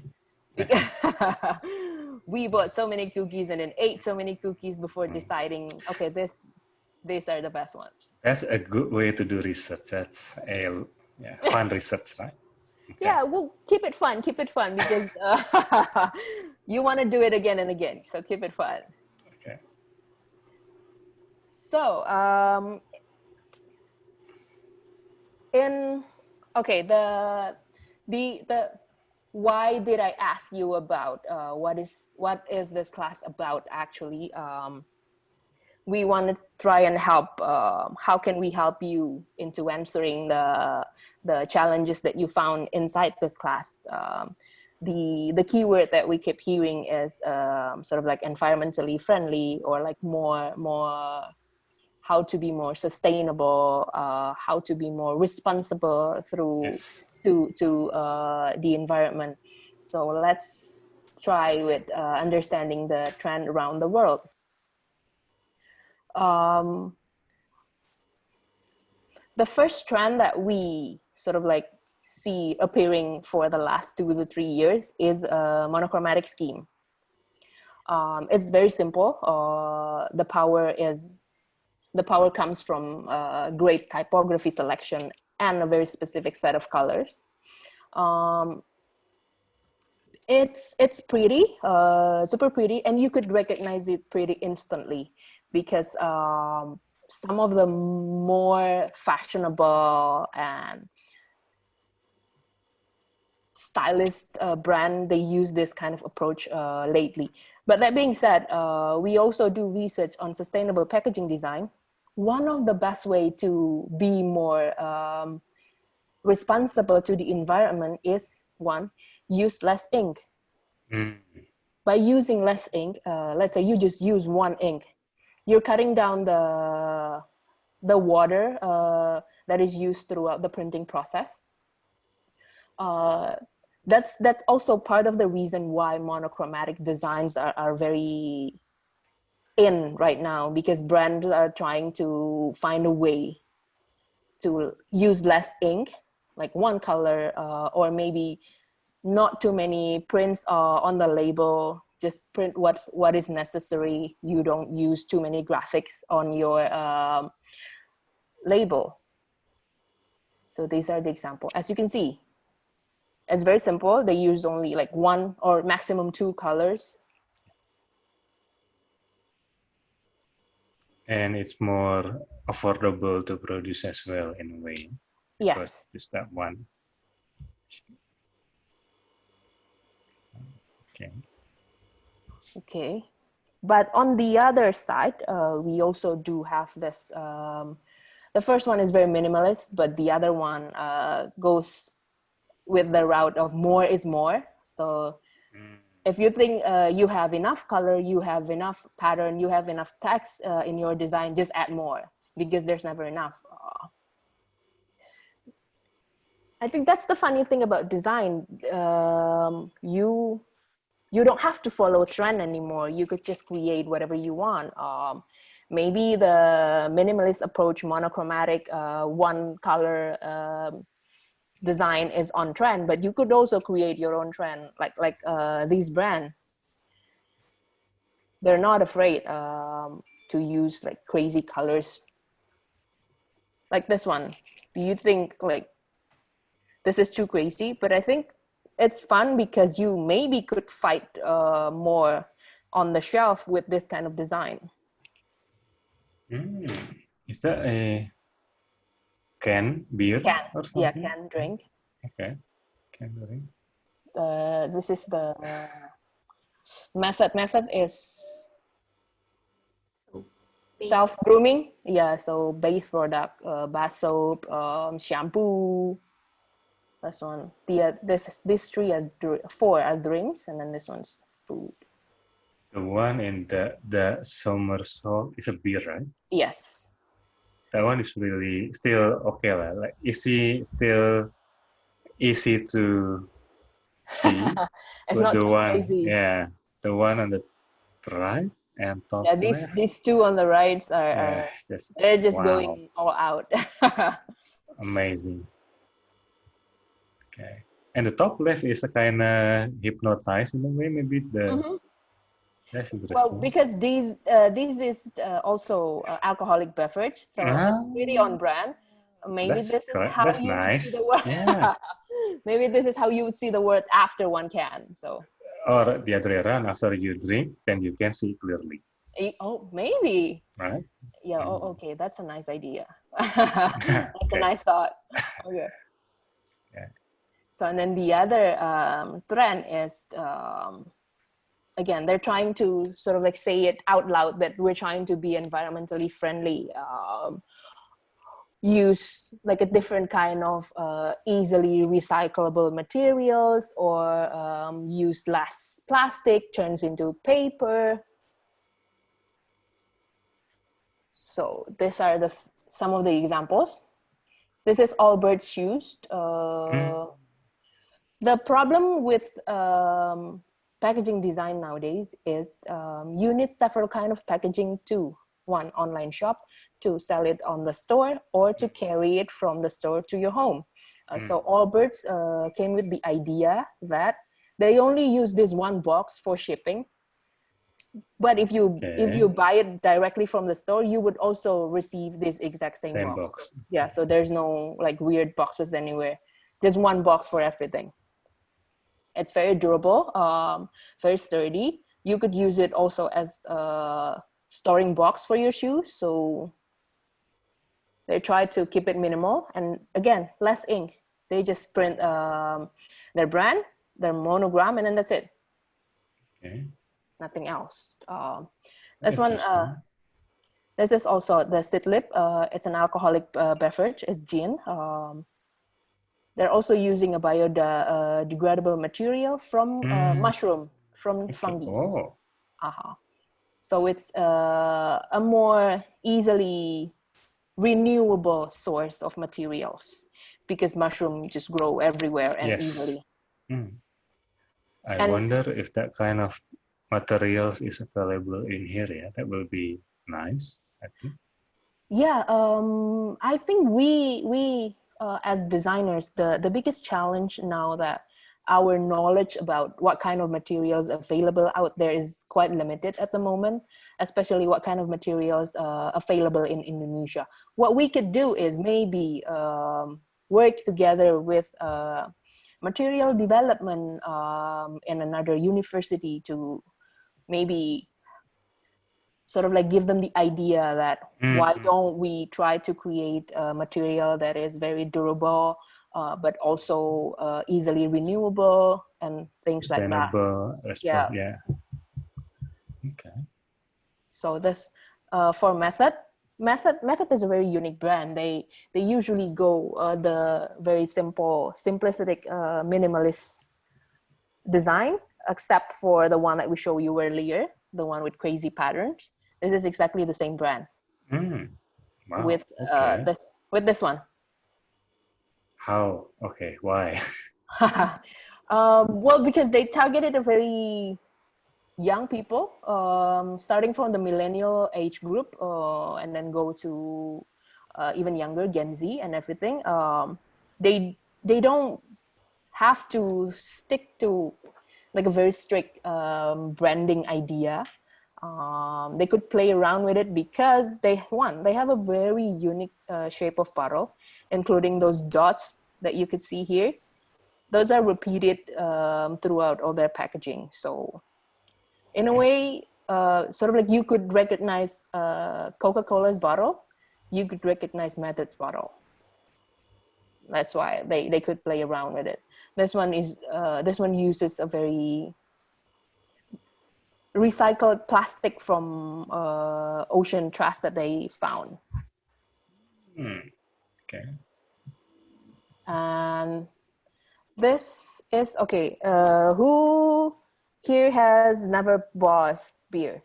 We bought so many cookies and then ate so many cookies before deciding, okay, these are the best ones. That's a good way to do research. That's a fun research, right? Okay. Yeah, well, keep it fun because you want to do it again and again. So keep it fun. Okay. So the why did I ask you about what is this class about actually? We want to try and help. How can we help you into answering the challenges that you found inside this class? The keyword that we keep hearing is sort of like environmentally friendly, or like more how to be more sustainable, how to be more responsible through to the environment. So let's try with understanding the trend around the world. The first trend that we sort of like see appearing for the last 2 to 3 years is a monochromatic scheme. It's very simple. The power comes from great typography selection and a very specific set of colors. It's pretty, super pretty, and you could recognize it pretty instantly, because some of the more fashionable and stylist brand, they use this kind of approach lately. But that being said, we also do research on sustainable packaging design. One of the best way to be more responsible to the environment is, one, use less ink. By using less ink, let's say you just use one ink, you're cutting down the water that is used throughout the printing process. That's also part of the reason why monochromatic designs are very in right now, because brands are trying to find a way to use less ink, like one color, or maybe not too many prints on the label. Just print what is necessary. You don't use too many graphics on your label. So these are the examples. As you can see, it's very simple. They use only like one or maximum two colors. And it's more affordable to produce as well in a way. Yes. Just that one. Okay. Okay. But on the other side, we also do have this, the first one is very minimalist, but the other one goes with the route of more is more. So if you think you have enough color, you have enough pattern, you have enough text in your design, just add more, because there's never enough. I think that's the funny thing about design. You don't have to follow a trend anymore. You could just create whatever you want. Maybe the minimalist approach, monochromatic, one color design is on trend, but you could also create your own trend, like these brands. They're not afraid to use like crazy colors. Like this one. Do you think like this is too crazy? But I think it's fun because you maybe could fight more on the shelf with this kind of design. Is that a can beer or something? Yeah, can drink. Okay, can drink. This is the method. Method is self-grooming. Yeah, so base product, bath soap, shampoo. This one. These four are drinks, and then this one's food. The one in the summer salt is a beer, right? Yes. That one is really still okay, like still easy to see. It's But not the too one, crazy. yeah, the one on the right and top Yeah, left. these two on the right are they're just wow. going all out. Amazing. Okay, and the top left is a kind of hypnotized in a way, maybe that's interesting. Well, because these is also alcoholic beverage, so it's really on brand. Maybe this is how you would see the word. Yeah. Maybe this is how you would see the word after one can. So. Or the other way around, after you drink, then you can see clearly. Oh, maybe. Right. Yeah. Oh, okay. That's a nice idea. That's a nice thought. Okay. Yeah. So, and then the other trend is, again, they're trying to sort of like say it out loud that we're trying to be environmentally friendly. Use like a different kind of easily recyclable materials, or use less plastic, turns into paper. So these are some of the examples. This is Allbirds shoes. The problem with packaging design nowadays is you need several kind of packaging too. One, online shop, to sell it on the store, or to carry it from the store to your home. So Allbirds came with the idea that they only use this one box for shipping. But if you buy it directly from the store, you would also receive this exact same box. Yeah, so there's no like weird boxes anywhere. Just one box for everything. It's very durable, very sturdy. You could use it also as a storing box for your shoes. So they try to keep it minimal, and again, less ink. They just print their brand, their monogram, and then that's it. Okay. Nothing else. This one, this is also the Sitlip. It's an alcoholic beverage. It's gin. They're also using a biodegradable material from mushroom, from fungus. Oh. So it's a more easily renewable source of materials because mushroom just grow everywhere and easily. I wonder if that kind of materials is available in here. Yeah, that will be nice, I think. Yeah, I think we as designers, the biggest challenge now that our knowledge about what kind of materials available out there is quite limited at the moment, especially what kind of materials available in Indonesia. What we could do is maybe work together with material development in another university to maybe sort of like give them the idea that why don't we try to create a material that is very durable, but also easily renewable and things like that. Yeah. Okay. So this for Method is a very unique brand. They usually go the very simplistic, minimalist design, except for the one that we show you earlier, the one with crazy patterns. This is exactly the same brand. Wow. With this one. How? Okay, why? Well, because they targeted a very young people, starting from the millennial age group, and then go to even younger, Gen Z and everything. They don't have to stick to like a very strict branding idea. They could play around with it because they have a very unique shape of bottle, including those dots that you could see here. Those are repeated throughout all their packaging. So in a way, sort of like you could recognize Coca-Cola's bottle, you could recognize Method's bottle. That's why they could play around with it. This one uses a very recycled plastic from ocean trash that they found. Okay. And this is okay. Who here has never bought beer?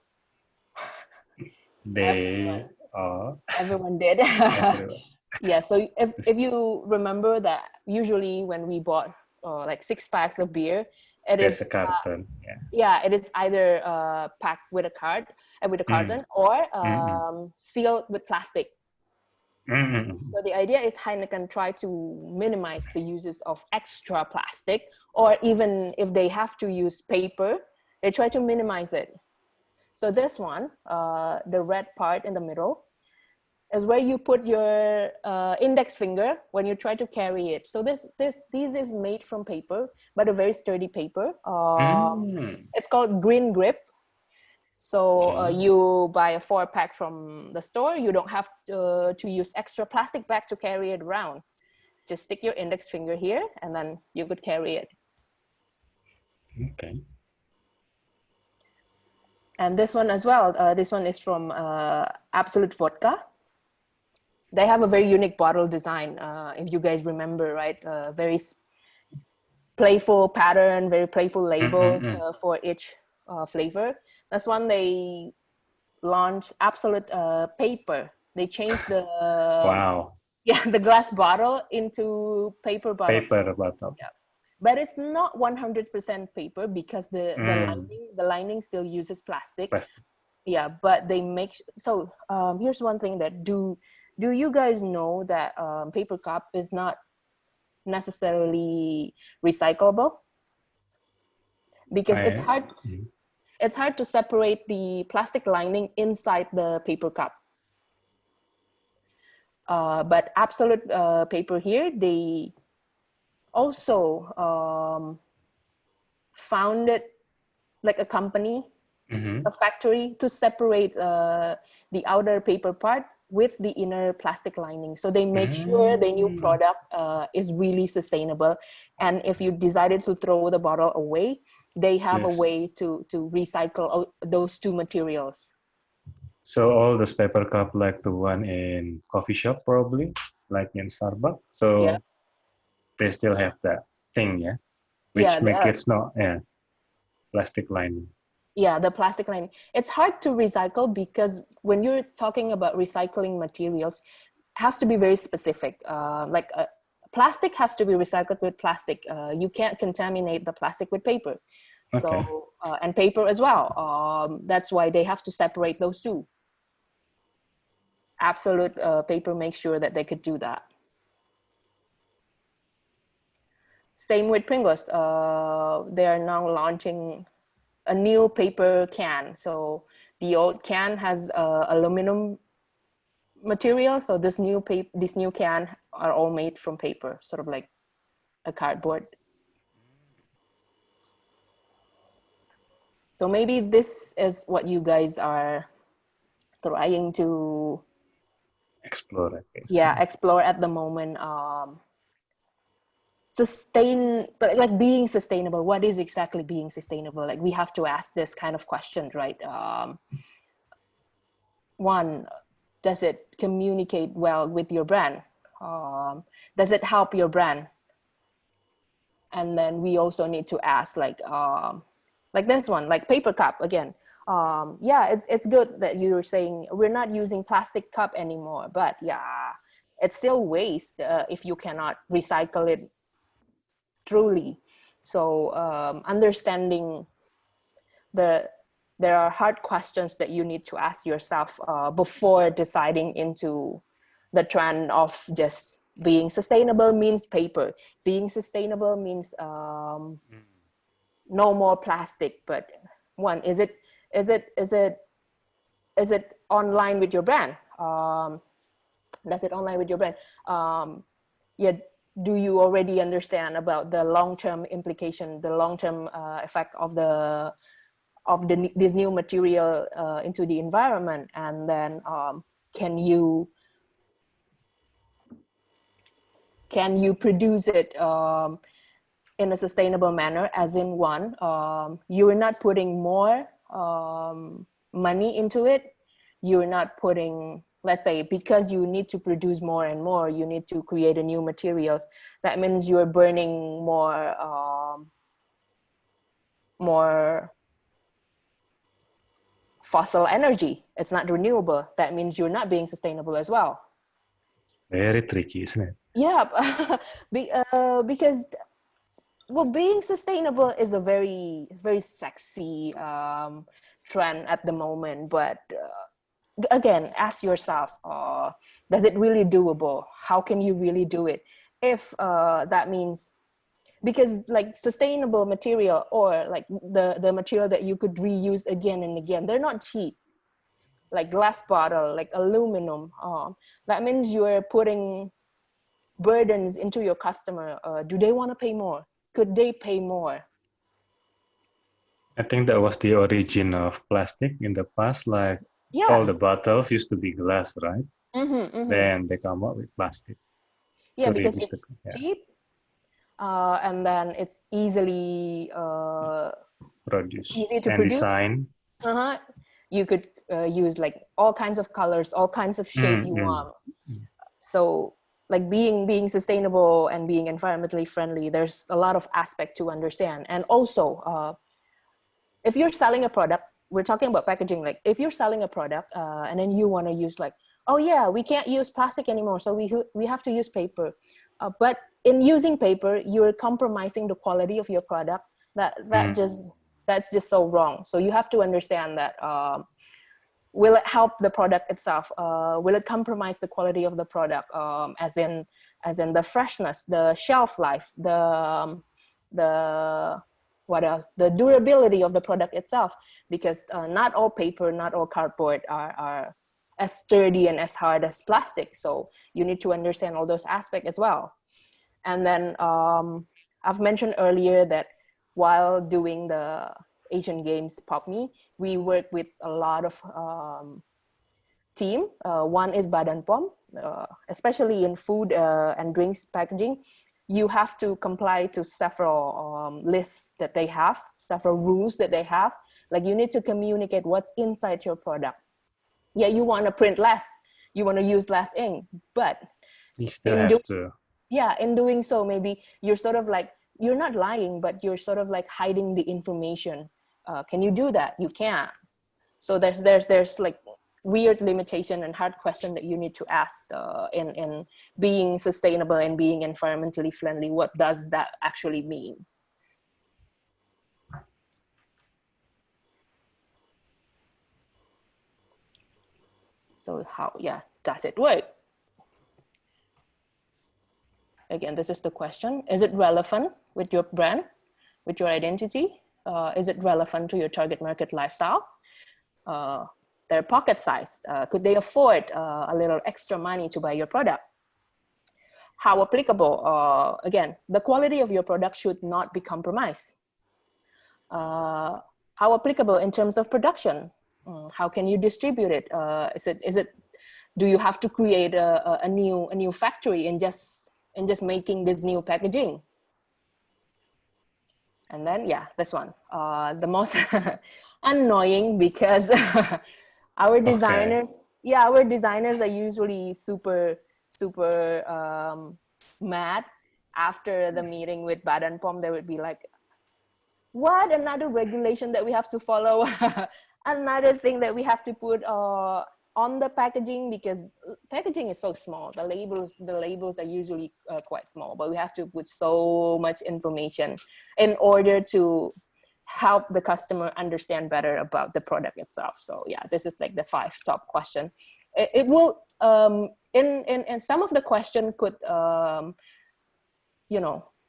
Everyone did. Yeah. So if you remember that, usually when we bought like 6 packs of beer, there's a carton. It is either packed with a carton or sealed with plastic. So the idea is Heineken try to minimize the uses of extra plastic, or even if they have to use paper, they try to minimize it. So this one, the red part in the middle, is where you put your index finger when you try to carry it. So this is made from paper, but a very sturdy paper. It's called Green Grip. So you buy a 4-pack from the store. You don't have to use extra plastic bag to carry it around. Just stick your index finger here, and then you could carry it. Okay. And this one as well. This one is from Absolute Vodka. They have a very unique bottle design. If you guys remember, right? Very playful pattern, very playful labels for each flavor. That's one they launched Absolute Paper. They changed the the glass bottle into paper bottle. Paper bottle. Yeah. But it's not 100% paper because the lining still uses plastic. Yeah, but they make so. Here's one thing that do you guys know that paper cup is not necessarily recyclable? Because it's hard to separate the plastic lining inside the paper cup. But Absolute Paper here, they also founded like a company, a factory to separate the outer paper part with the inner plastic lining. So they make sure the new product is really sustainable. And if you decided to throw the bottle away, they have a way to recycle those two materials. So all those paper cup, like the one in coffee shop, probably, like in Starbucks. So they still have that thing, yeah, which make it not plastic lining. Yeah, the plastic lining. It's hard to recycle because when you're talking about recycling materials, it has to be very specific. Plastic has to be recycled with plastic. You can't contaminate the plastic with paper. So, and paper as well. That's why they have to separate those two. Absolute Paper makes sure that they could do that. Same with Pringles. They are now launching a new paper can. So the old can has aluminum material. So this new can are all made from paper, sort of like a cardboard. So maybe this is what you guys are trying to explore, I guess. Yeah, explore at the moment. Like being sustainable. What is exactly being sustainable? Like we have to ask this kind of question, right? One, does it communicate well with your brand? Does it help your brand? And then we also need to ask like this one, like paper cup again. Yeah, it's good that you're saying we're not using plastic cup anymore, but yeah, it's still waste if you cannot recycle it truly. So understanding there are hard questions that you need to ask yourself before deciding into the trend of just being sustainable means paper. Being sustainable means no more plastic. But one, is it online with your brand? Does it online with your brand? Yeah. Do you already understand about the long-term implication, the long-term effect of this new material into the environment? And then can you produce it in a sustainable manner, as in one, you're not putting more money into it. You're not putting, let's say, because you need to produce more and more, you need to create a new materials. That means you're burning more fossil energy. It's not renewable. That means you're not being sustainable as well. Very tricky, isn't it? Yeah, because being sustainable is a very, very sexy trend at the moment. But again, ask yourself, does it really doable? How can you really do it? If that means, because like sustainable material or like the material that you could reuse again and again, they're not cheap. Like glass bottle, like aluminum, that means you're putting burdens into your customer. Do they want to pay more? Could they pay more? I think that was the origin of plastic in the past. Like all the bottles used to be glass, right? Then they come up with plastic. Yeah, because it's cheap, and then it's easily produce. Easy to and produce. Design. You could use like all kinds of colors, all kinds of shape you want. So like being sustainable and being environmentally friendly, there's a lot of aspect to understand. And also, if you're selling a product, we're talking about packaging. Like if you're selling a product and then you want to use like, oh yeah, we can't use plastic anymore, so we have to use paper. But in using paper, you're compromising the quality of your product. That's just so wrong. So you have to understand that. Will it help the product itself? Will it compromise the quality of the product? As in the freshness, the shelf life, the what else? The durability of the product itself. Because not all paper, not all cardboard are as sturdy and as hard as plastic. So you need to understand all those aspects as well. And then I've mentioned earlier that while doing the Asian Games PopMe, we work with a lot of team. One is Badan POM, especially in food and drinks packaging. You have to comply to several lists that they have, several rules that they have. Like you need to communicate what's inside your product. Yeah, you want to print less, you want to use less ink, but you still have to. Yeah, in doing so, maybe you're sort of like, you're not lying, but you're sort of like hiding the information. Can you do that? You can't. So there's like weird limitation and hard question that you need to ask in being sustainable and being environmentally friendly. What does that actually mean? So how, yeah, does it work? Again, this is the question. Is it relevant with your brand, with your identity? Is it relevant to your target market lifestyle? Their pocket size? Could they afford a little extra money to buy your product? How applicable? Again, the quality of your product should not be compromised. How applicable in terms of production? How can you distribute it? Do you have to create a new factory and just making this new packaging? And then, yeah, this one, the most annoying, because our designers, our designers are usually super mad after the meeting with Badan POM. They would be like, what, another regulation that we have to follow? Another thing that we have to put on the packaging, because packaging is so small. The labels are usually quite small, but we have to put so much information in order to help the customer understand better about the product itself. So yeah, this is like the 5 top question. It will in some of the question could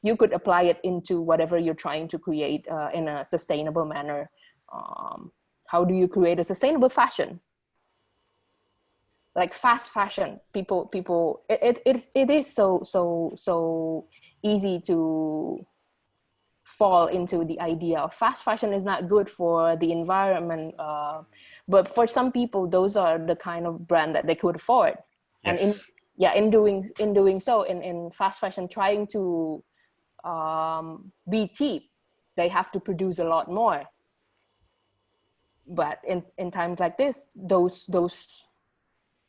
you could apply it into whatever you're trying to create in a sustainable manner. How do you create a sustainable fashion? Like fast fashion, it is so easy to fall into the idea of fast fashion is not good for the environment, but for some people those are the kind of brand that they could afford. Yes. And in doing so, in fast fashion, trying to be cheap, they have to produce a lot more. But in times like this, those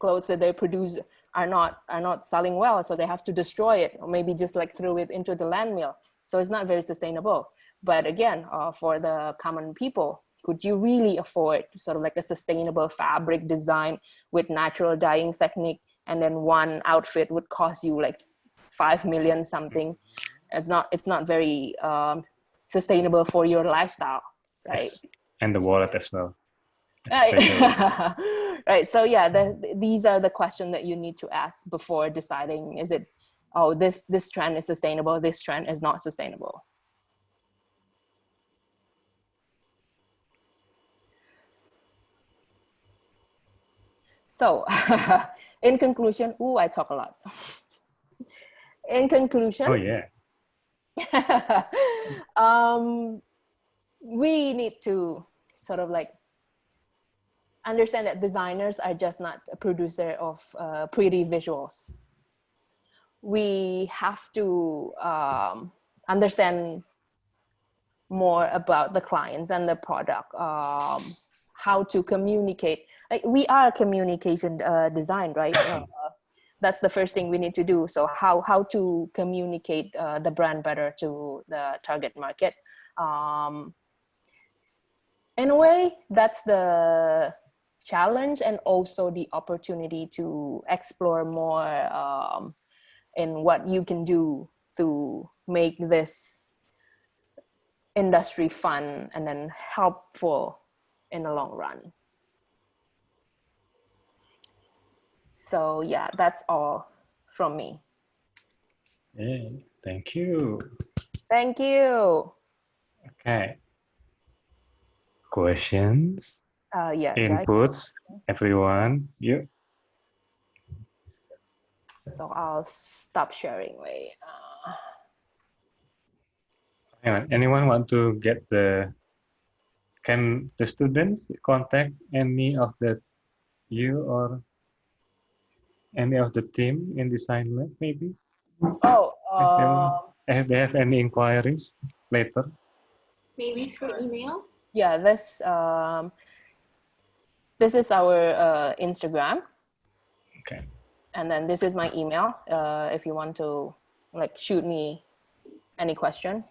clothes that they produce are not selling well, so they have to destroy it, or maybe just like throw it into the landfill. So it's not very sustainable. But again, for the common people, could you really afford sort of like a sustainable fabric design with natural dyeing technique, and then one outfit would cost you like 5 million something? It's not very sustainable for your lifestyle, right? Yes. And the wallet as well. Right. So yeah, these are the questions that you need to ask before deciding, is it, oh, this trend is sustainable, this trend is not sustainable. So in conclusion, I talk a lot. In conclusion, oh yeah, we need to sort of like understand that designers are just not a producer of pretty visuals. We have to understand more about the clients and the product, how to communicate. Like, we are communication design, right? That's the first thing we need to do. So how to communicate the brand better to the target market. In a way, that's the challenge, and also the opportunity to explore more in what you can do to make this industry fun and then helpful in the long run. So yeah, that's all from me. Yeah, thank you. Thank you. Okay. Questions? Yeah, inputs, guys. everyone. Yeah. So I'll stop sharing. Wait. Anyone want to can the students contact any of the You or any of the team in DesignLab, maybe? Oh, If they have any inquiries later? Maybe through email? yeah, this is our Instagram. Okay. And then this is my email. If you want to like shoot me any question.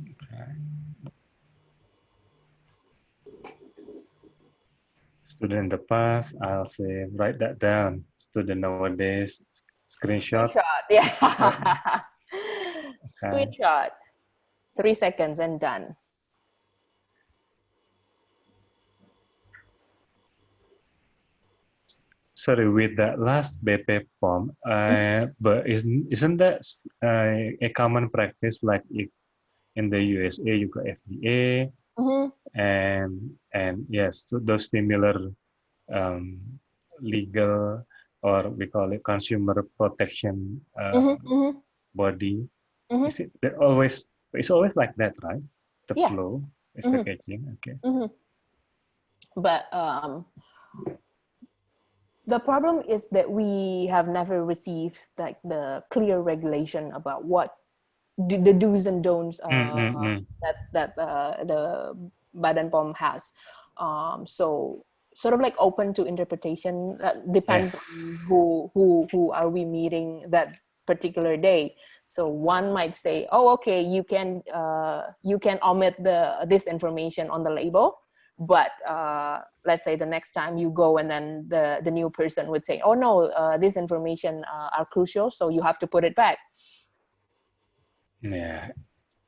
Okay. Student in the past, I'll say write that down. Student nowadays, screenshot. Yeah. Okay. Screenshot. 3 seconds and done. Sorry, with that last BP form, but isn't that a common practice? Like if in the USA you got FDA, and yes, those similar legal, or we call it consumer protection body. Is it always? It's always like that, right? The flow is packaging. Okay. But the problem is that we have never received like the clear regulation about what the do's and don'ts that the Badan POM has. So sort of like open to interpretation. Depends on who are we meeting that particular day. So one might say, oh, okay, you can omit this information on the label. But let's say the next time you go, and then the new person would say, oh no, this information are crucial, so you have to put it back. Yeah,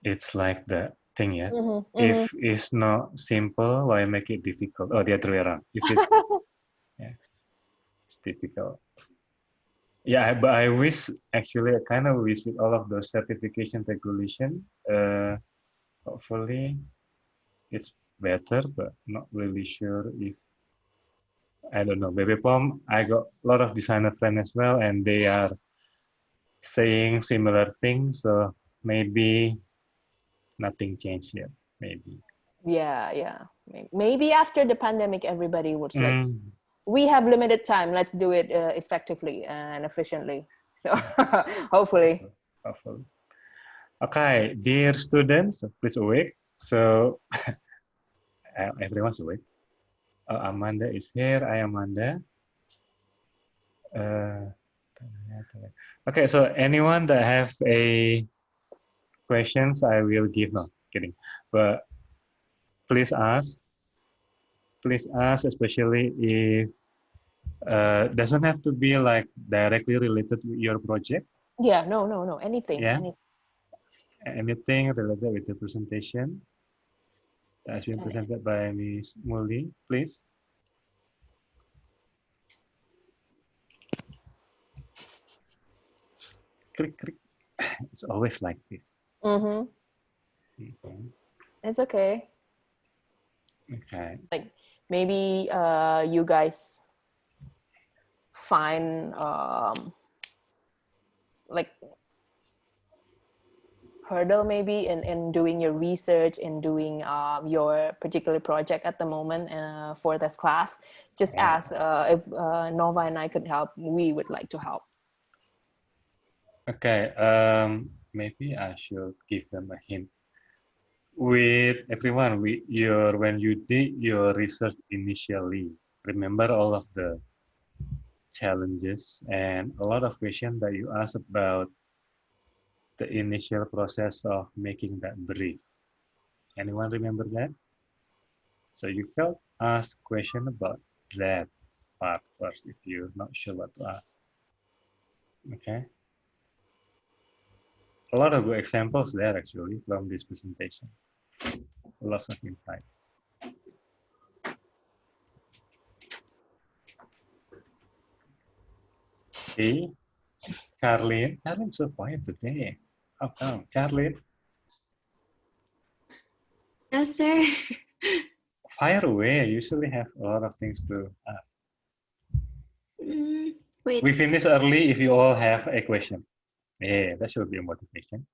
it's like the thing, yeah. If it's not simple, why make it difficult? Oh, the other way around. If it's, yeah, it's difficult. Yeah, but I wish, actually, I kind of wish with all of those certification regulation, hopefully it's better, but not really sure if, I don't know. Baby Pom, I got a lot of designer friends as well, and they are saying similar things, so maybe nothing changed yet, maybe. Yeah. Maybe after the pandemic, everybody would like, we have limited time. Let's do it effectively and efficiently. So hopefully. Okay, dear students, please awake. So everyone's awake. Amanda is here. Hi, Amanda. Okay, so anyone that have a questions, I will give. No, kidding. But please ask. Please ask, especially if doesn't have to be like directly related with your project. Yeah, no. Anything. Yeah. Anything related with the presentation that has been presented by Ms Muli, please. Click. It's always like this. It's okay. Okay. Like maybe you guys find like hurdle maybe in doing your research, in doing your particular project at the moment for this class. Just ask if Nova and I could help. We would like to help. Okay, maybe I should give them a hint. With everyone, when you did your research initially, remember all of the challenges and a lot of questions that you asked about the initial process of making that brief. Anyone remember that? So you can ask question about that part first if you're not sure what to ask. Okay. A lot of good examples there actually from this presentation. Lots of insight. See, Charlene so quiet today. How come, Charlene? Yes, sir. Fire away. I usually have a lot of things to ask. Wait. We finish early if you all have a question. Yeah, that should be a motivation.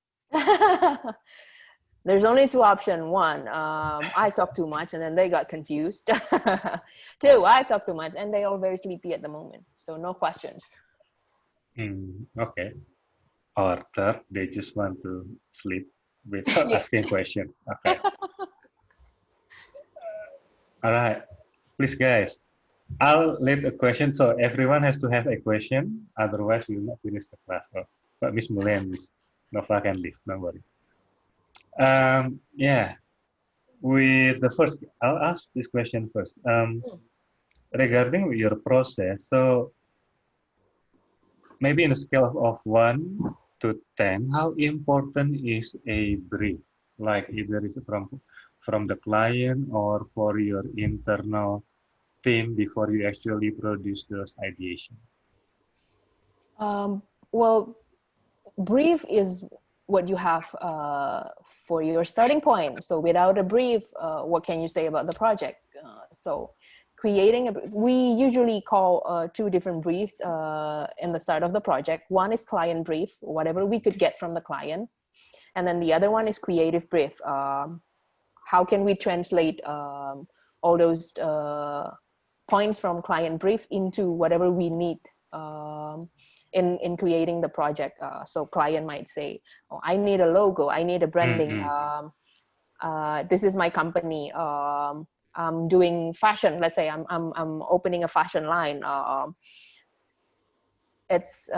There's only two options. One, I talk too much and then they got confused. Two, I talk too much and they all very sleepy at the moment. So no questions. Okay. Or third, they just want to sleep without asking questions. Okay. All right. Please, guys. I'll leave a question. So everyone has to have a question. Otherwise, we will not finish the class. Oh, but Ms Muli and Ms Nova can leave. Don't worry. Yeah. With the first, I'll ask this question first. Regarding your process, so maybe in a scale of 1 to 10, how important is a brief? Like either is from the client or for your internal team before you actually produce those ideation? Well, brief is what you have for your starting point. So without a brief, what can you say about the project? So creating we usually call two different briefs in the start of the project. One is client brief, whatever we could get from the client. And then the other one is creative brief. How can we translate all those points from client brief into whatever we need in creating the project. So client might say, oh, I need a logo, I need a branding. This is my company. I'm doing fashion. Let's say I'm opening a fashion line. It's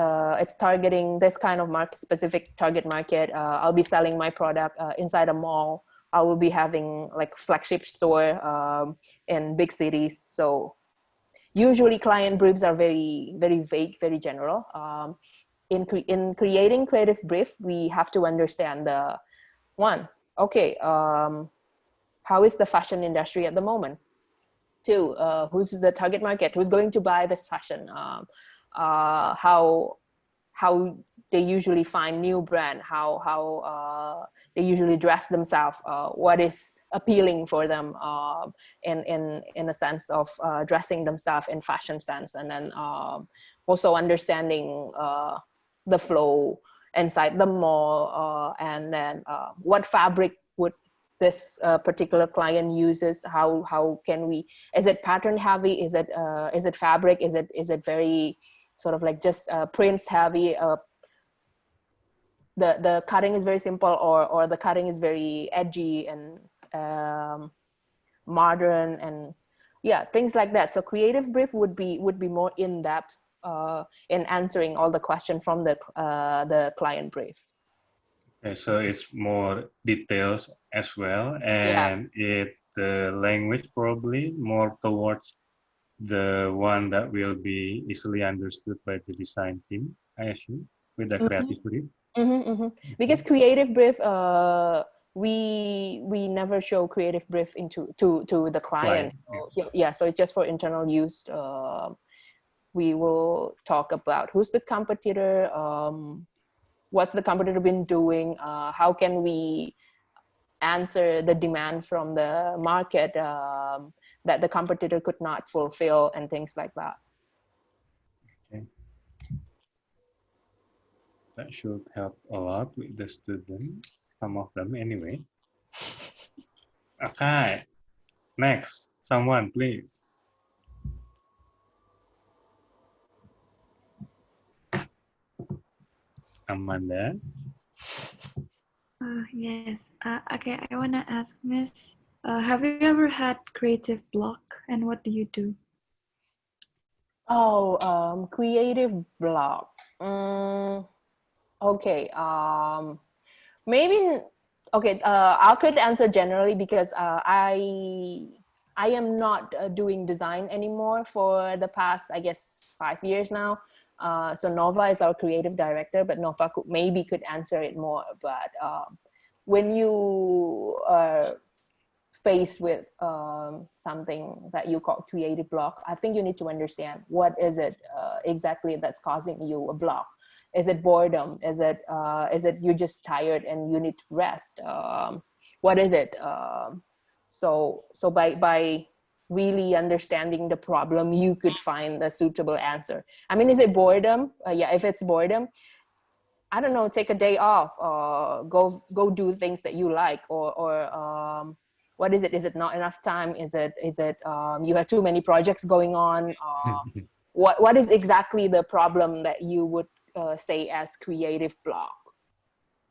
targeting this kind of market, specific target market. I'll be selling my product inside a mall. I will be having like flagship store in big cities. So usually client briefs are very, very vague, very general. In creating creative brief, we have to understand the one, okay, how is the fashion industry at the moment? Two, who's the target market? Who's going to buy this fashion? How they usually find new brand, how they usually dress themselves, what is appealing for them in a sense of dressing themselves in fashion sense, and then also understanding the flow inside the mall, and then what fabric would this particular client uses, how can we, is it pattern heavy, is it fabric, is it very sort of like just prints heavy, the cutting is very simple, or the cutting is very edgy and modern, and yeah, things like that. So creative brief would be more in depth in answering all the questions from the client brief. Okay, so it's more details as well, and the language probably more towards the one that will be easily understood by the design team, I assume, with the creative brief. Because creative brief, we never show creative brief to the client. So, yeah, so it's just for internal use. We will talk about who's the competitor, what's the competitor been doing, how can we answer the demands from the market that the competitor could not fulfill, and things like that. Okay. That should help a lot with the students, some of them anyway. Okay, next, someone please. Amanda? Yes. Okay, I want to ask Miss, have you ever had creative block, and what do you do? Oh, creative block. Okay. Maybe. Okay. I could answer generally because I am not doing design anymore for the past, I guess, 5 years now. So Nova is our creative director, but Nova could answer it more. But when you are faced with something that you call creative block, I think you need to understand what is it exactly that's causing you a block. Is it boredom? Is it you're just tired and you need to rest? What is it? So by really understanding the problem, you could find a suitable answer. I mean, is it boredom? Yeah, if it's boredom, I don't know, take a day off or go do things that you like, or what is it? Is it not enough time? Is it you have too many projects going on? What is exactly the problem that you would say as creative block,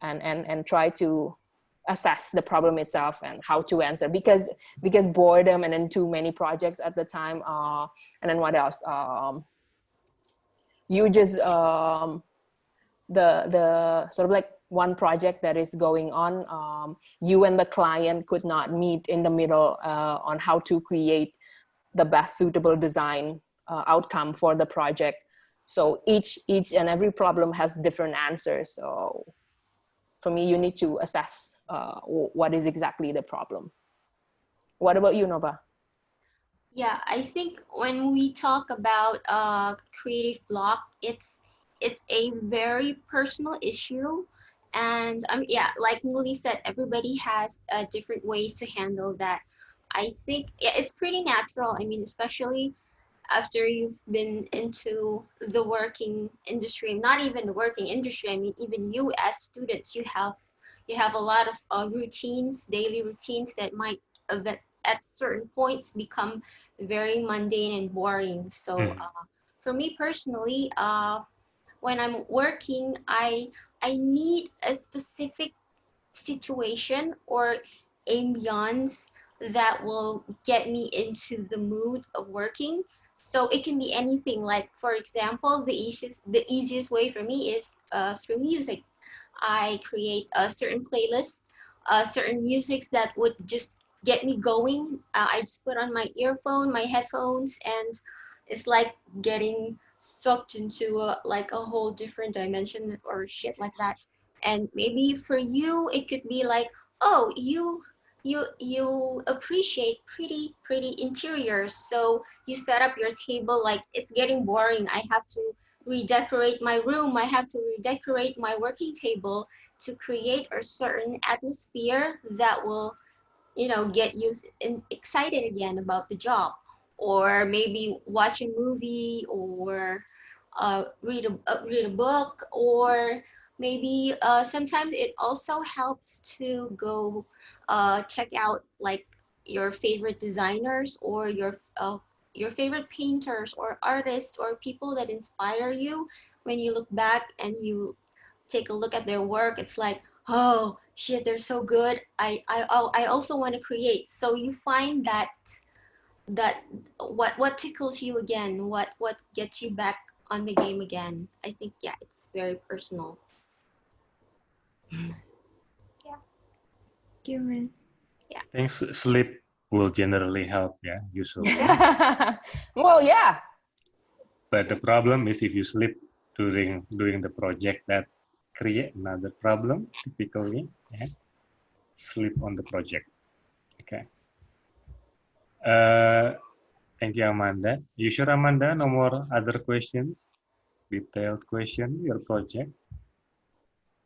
and try to assess the problem itself and how to answer, because boredom and then too many projects at the time, and then what else, you just the sort of like one project that is going on, you and the client could not meet in the middle on how to create the best suitable design outcome for the project. So each and every problem has different answers. So for me, you need to assess what is exactly the problem. What about you, Nova? Yeah, I think when we talk about creative block, it's a very personal issue, and yeah, like Muli said, everybody has different ways to handle that. I think yeah, it's pretty natural. I mean, especially after you've been into the working industry, not even the working industry, I mean, even you as students, you have a lot of routines, daily routines that might at certain points become very mundane and boring. So for me personally, when I'm working, I need a specific situation or ambiance that will get me into the mood of working. So it can be anything. Like for example, the easiest way for me is through music. I create a certain playlist, certain musics that would just get me going. I just put on my earphone, my headphones, and it's like getting sucked into like a whole different dimension or shit like that. And maybe for you, it could be like, oh, you appreciate pretty interiors, so you set up your table. Like it's getting boring, I have to redecorate my room, I have to redecorate my working table to create a certain atmosphere that will, you know, get you excited again about the job. Or maybe watch a movie, or read a book, or maybe sometimes it also helps to go check out like your favorite designers, or your favorite painters or artists or people that inspire you. When you look back and you take a look at their work, it's like, oh shit, they're so good. I also want to create. So you find that what tickles you again, what gets you back on the game again. I think yeah, it's very personal. Yeah. Thank you, Miss. Yeah. Thanks. Sleep will generally help, yeah, usually. Well, yeah. But the problem is if you sleep during doing the project, that's create another problem typically. Yeah? Sleep on the project. Okay. Thank you, Amanda. You sure, Amanda? No more other questions? Detailed question, your project.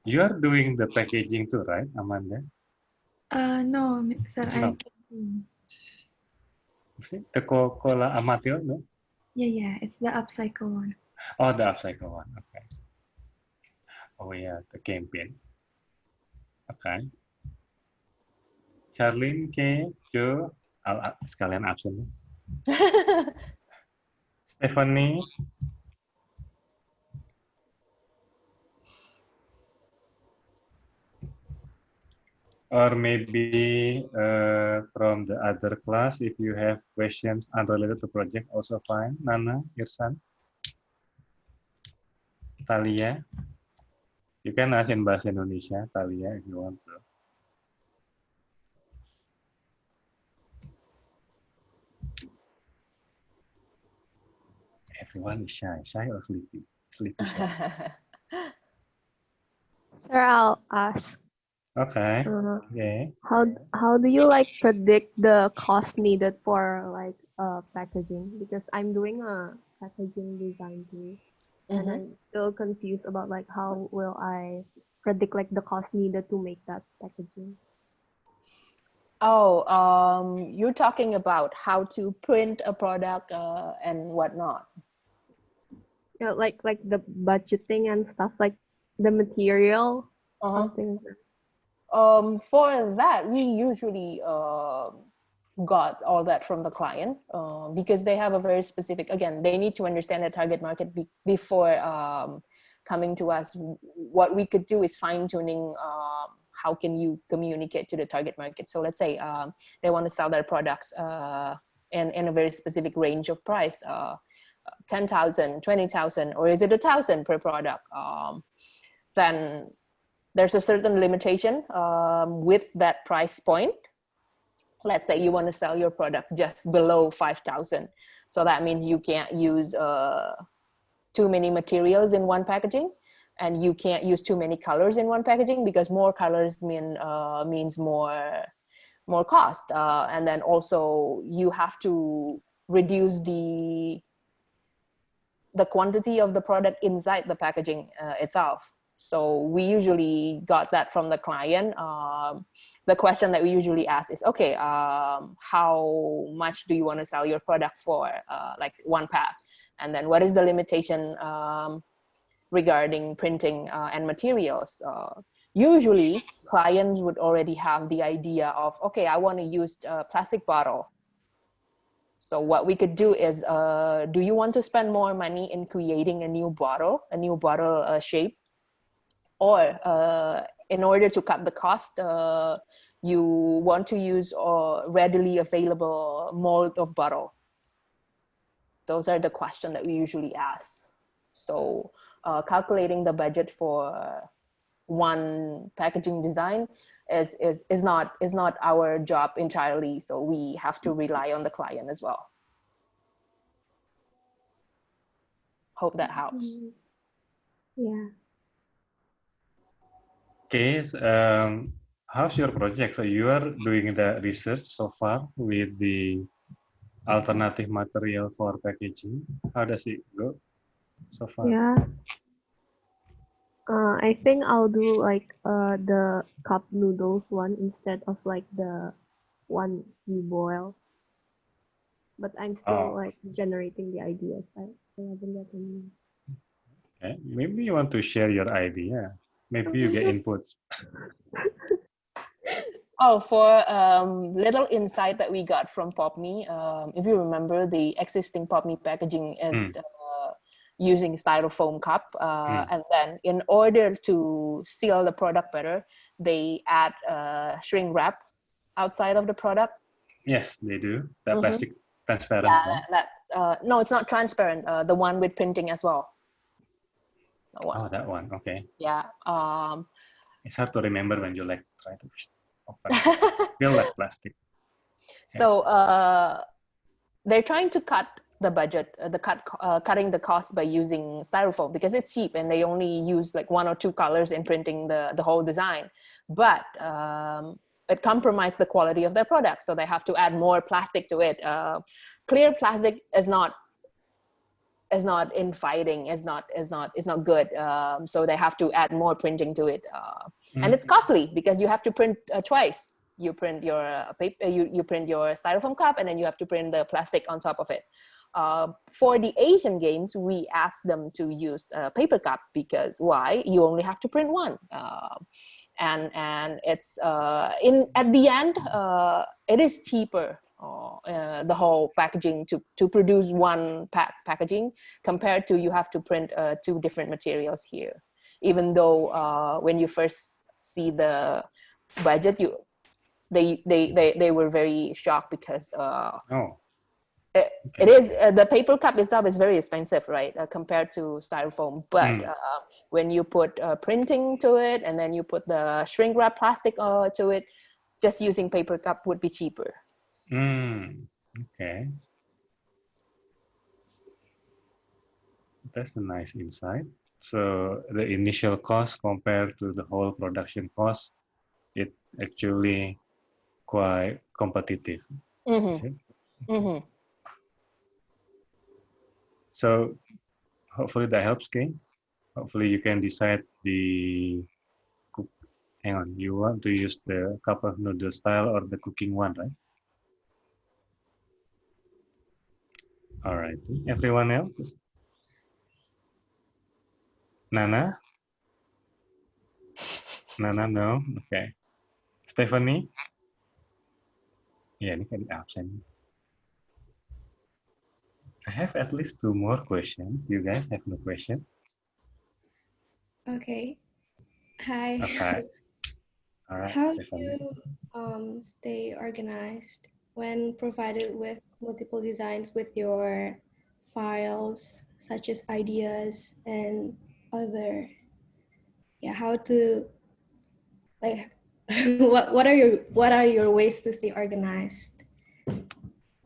You are doing the packaging too, right, Amanda? No, sir, No. I can. The Coca-Cola Amatil, no? Yeah, it's the upcycle one. Oh, the upcycle one. Okay. Oh yeah, the campaign. Okay. Charlene, K, Jo, sekalian absen. Stephanie, or maybe from the other class, if you have questions unrelated to project, also fine. Nana, Irsan, Talia, you can ask in bahasa Indonesia, Talia, if you want to. Everyone is shy or sleepy? Sleepy shy. Sir, I'll ask. Okay. Okay. How do you like predict the cost needed for like packaging? Because I'm doing a packaging design too, and I'm still confused about like how will I predict like the cost needed to make that packaging. Oh, you're talking about how to print a product and whatnot. Yeah, like the budgeting and stuff. Like the material, Uh-huh. something. For that, we usually got all that from the client because they have a very specific, again, they need to understand the target market before coming to us. What we could do is fine tuning. How can you communicate to the target market? So let's say they want to sell their products in a very specific range of price, 10,000, 20,000, or is it 1,000 per product? Then there's a certain limitation with that price point. Let's say you want to sell your product just below 5,000. So that means you can't use too many materials in one packaging, and you can't use too many colors in one packaging, because more colors means more cost. And then also you have to reduce the quantity of the product inside the packaging itself. So we usually got that from the client. The question that we usually ask is, okay, how much do you want to sell your product for, like one pack? And then what is the limitation regarding printing and materials? Usually clients would already have the idea of, okay, I want to use a plastic bottle. So what we could do is, do you want to spend more money in creating a new bottle shape? Or in order to cut the cost, you want to use a readily available mold of bottle? Those are the questions that we usually ask. So calculating the budget for one packaging design is not our job entirely. So we have to rely on the client as well. Hope that helps. Yeah. Okay, how's your project? So you are doing the research so far with the alternative material for packaging. How does it go so far? Yeah. I think I'll do like the cup noodles one instead of like the one you boil. But I'm still like generating the ideas. I haven't gotten. Okay. Maybe you want to share your idea. Maybe you get inputs. Oh, for little insight that we got from PopMe, if you remember, the existing PopMe packaging is using styrofoam cup, and then in order to seal the product better, they add shrink wrap outside of the product. Yes, they do. That plastic transparent. Yeah, no, it's not transparent. The one with printing as well. Oh, that one. Okay. Yeah. It's hard to remember when you like try to open. Feel like plastic. So they're trying to cut the budget, cutting the cost by using styrofoam because it's cheap and they only use like 1 or 2 colors in printing the whole design. But it compromised the quality of their product, so they have to add more plastic to it. Clear plastic is not inviting, is not good. So they have to add more printing to it, and it's costly because you have to print twice. You print your paper, you print your styrofoam cup, and then you have to print the plastic on top of it. For the Asian games, we asked them to use a paper cup because why? You only have to print one, and it's at the end it is cheaper. The whole packaging to produce one packaging compared to you have to print 2 different materials here. Even though when you first see the budget, they were very shocked because it is the paper cup itself is very expensive, right, compared to styrofoam. But when you put printing to it and then you put the shrink wrap plastic to it, just using paper cup would be cheaper. Okay. That's a nice insight. So the initial cost compared to the whole production cost, it actually quite competitive. So hopefully that helps, okay? Hopefully you can decide hang on, you want to use the cup of noodle style or the cooking one, right? All right. Everyone else? Nana? Nana, no. Okay. Stephanie? Yeah, ini kan absen. I have at least 2 more questions. You guys have no questions? Okay. Hi. Okay. All right, How do Stephanie. you stay organized when provided with multiple designs with your files, such as ideas and other? Yeah, how to like what are your ways to stay organized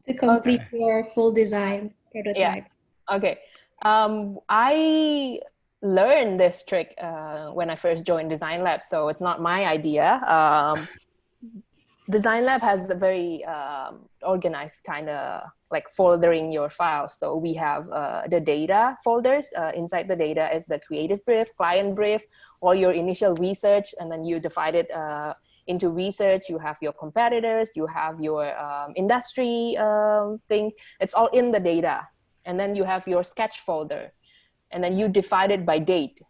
to complete Okay. your full design prototype? Okay. I learned this trick when I first joined DesignLab, so it's not my idea. DesignLab has a very organized kind of like foldering your files. So we have the data folders. Inside the data is the creative brief, client brief, all your initial research, and then you divide it into research. You have your competitors, you have your industry thing. It's all in the data. And then you have your sketch folder, and then you divide it by date.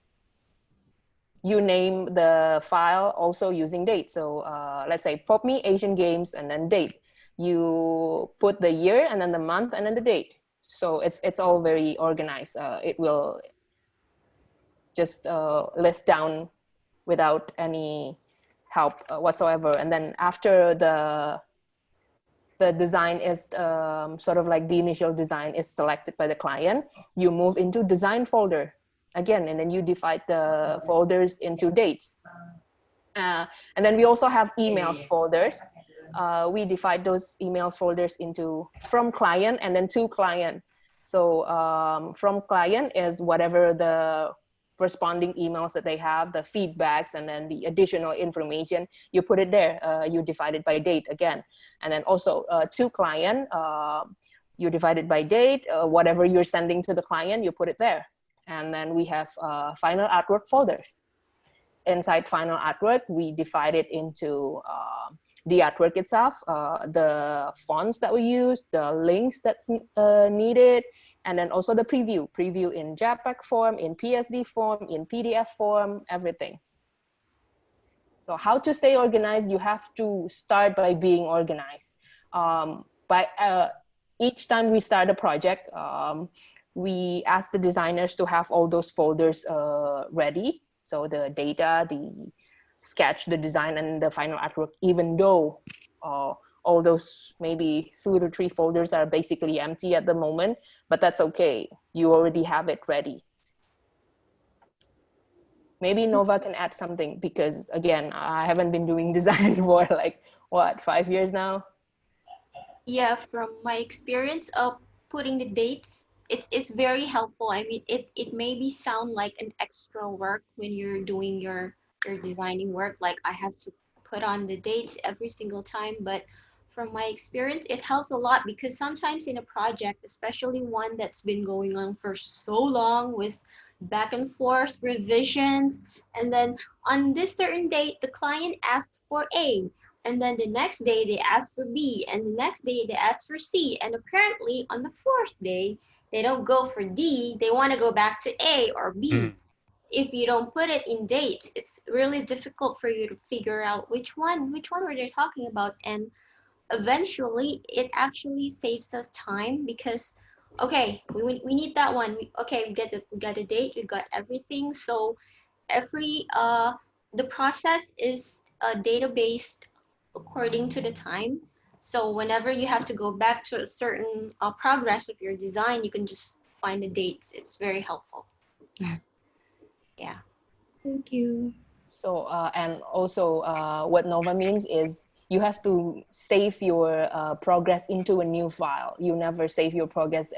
You name the file also using date. So let's say Pop Me Asian Games and then date. You put the year and then the month and then the date. So it's all very organized. It will just list down without any help whatsoever. And then after the design is sort of like the initial design is selected by the client, you move into design folder again, and then you divide the folders into dates. And then we also have emails folders. We divide those emails folders into from client and then to client. So from client is whatever the responding emails that they have, the feedbacks, and then the additional information, you put it there. You divide it by date again. And then also to client, you divide it by date. Whatever you're sending to the client, you put it there. And then we have final artwork folders. Inside final artwork, we divide it into the artwork itself, the fonts that we use, the links that's needed, and then also the preview in JPEG form, in PSD form, in PDF form, everything. So how to stay organized? You have to start by being organized. Each time we start a project, we ask the designers to have all those folders ready. So the data, the sketch, the design, and the final artwork, even though all those maybe 2 to 3 folders are basically empty at the moment, but that's okay. You already have it ready. Maybe Nova can add something because again, I haven't been doing design for like, what, 5 years now? Yeah, from my experience of putting the dates, it's very helpful. I mean, it maybe sound like an extra work when you're doing your designing work, like I have to put on the dates every single time, but from my experience, it helps a lot because sometimes in a project, especially one that's been going on for so long with back and forth revisions, and then on this certain date, the client asks for A, and then the next day they ask for B, and the next day they ask for C, and apparently on the 4th day, they don't go for D, they want to go back to A or B. If you don't put it in dates, it's really difficult for you to figure out which one were they talking about. And eventually it actually saves us time because, okay, we need that one. We got the date, we got everything. So every, the process is data-based according to the time. So whenever you have to go back to a certain progress of your design, you can just find the dates. It's very helpful. Yeah. Thank you. So, and also what Nova means is you have to save your progress into a new file. You never save your progress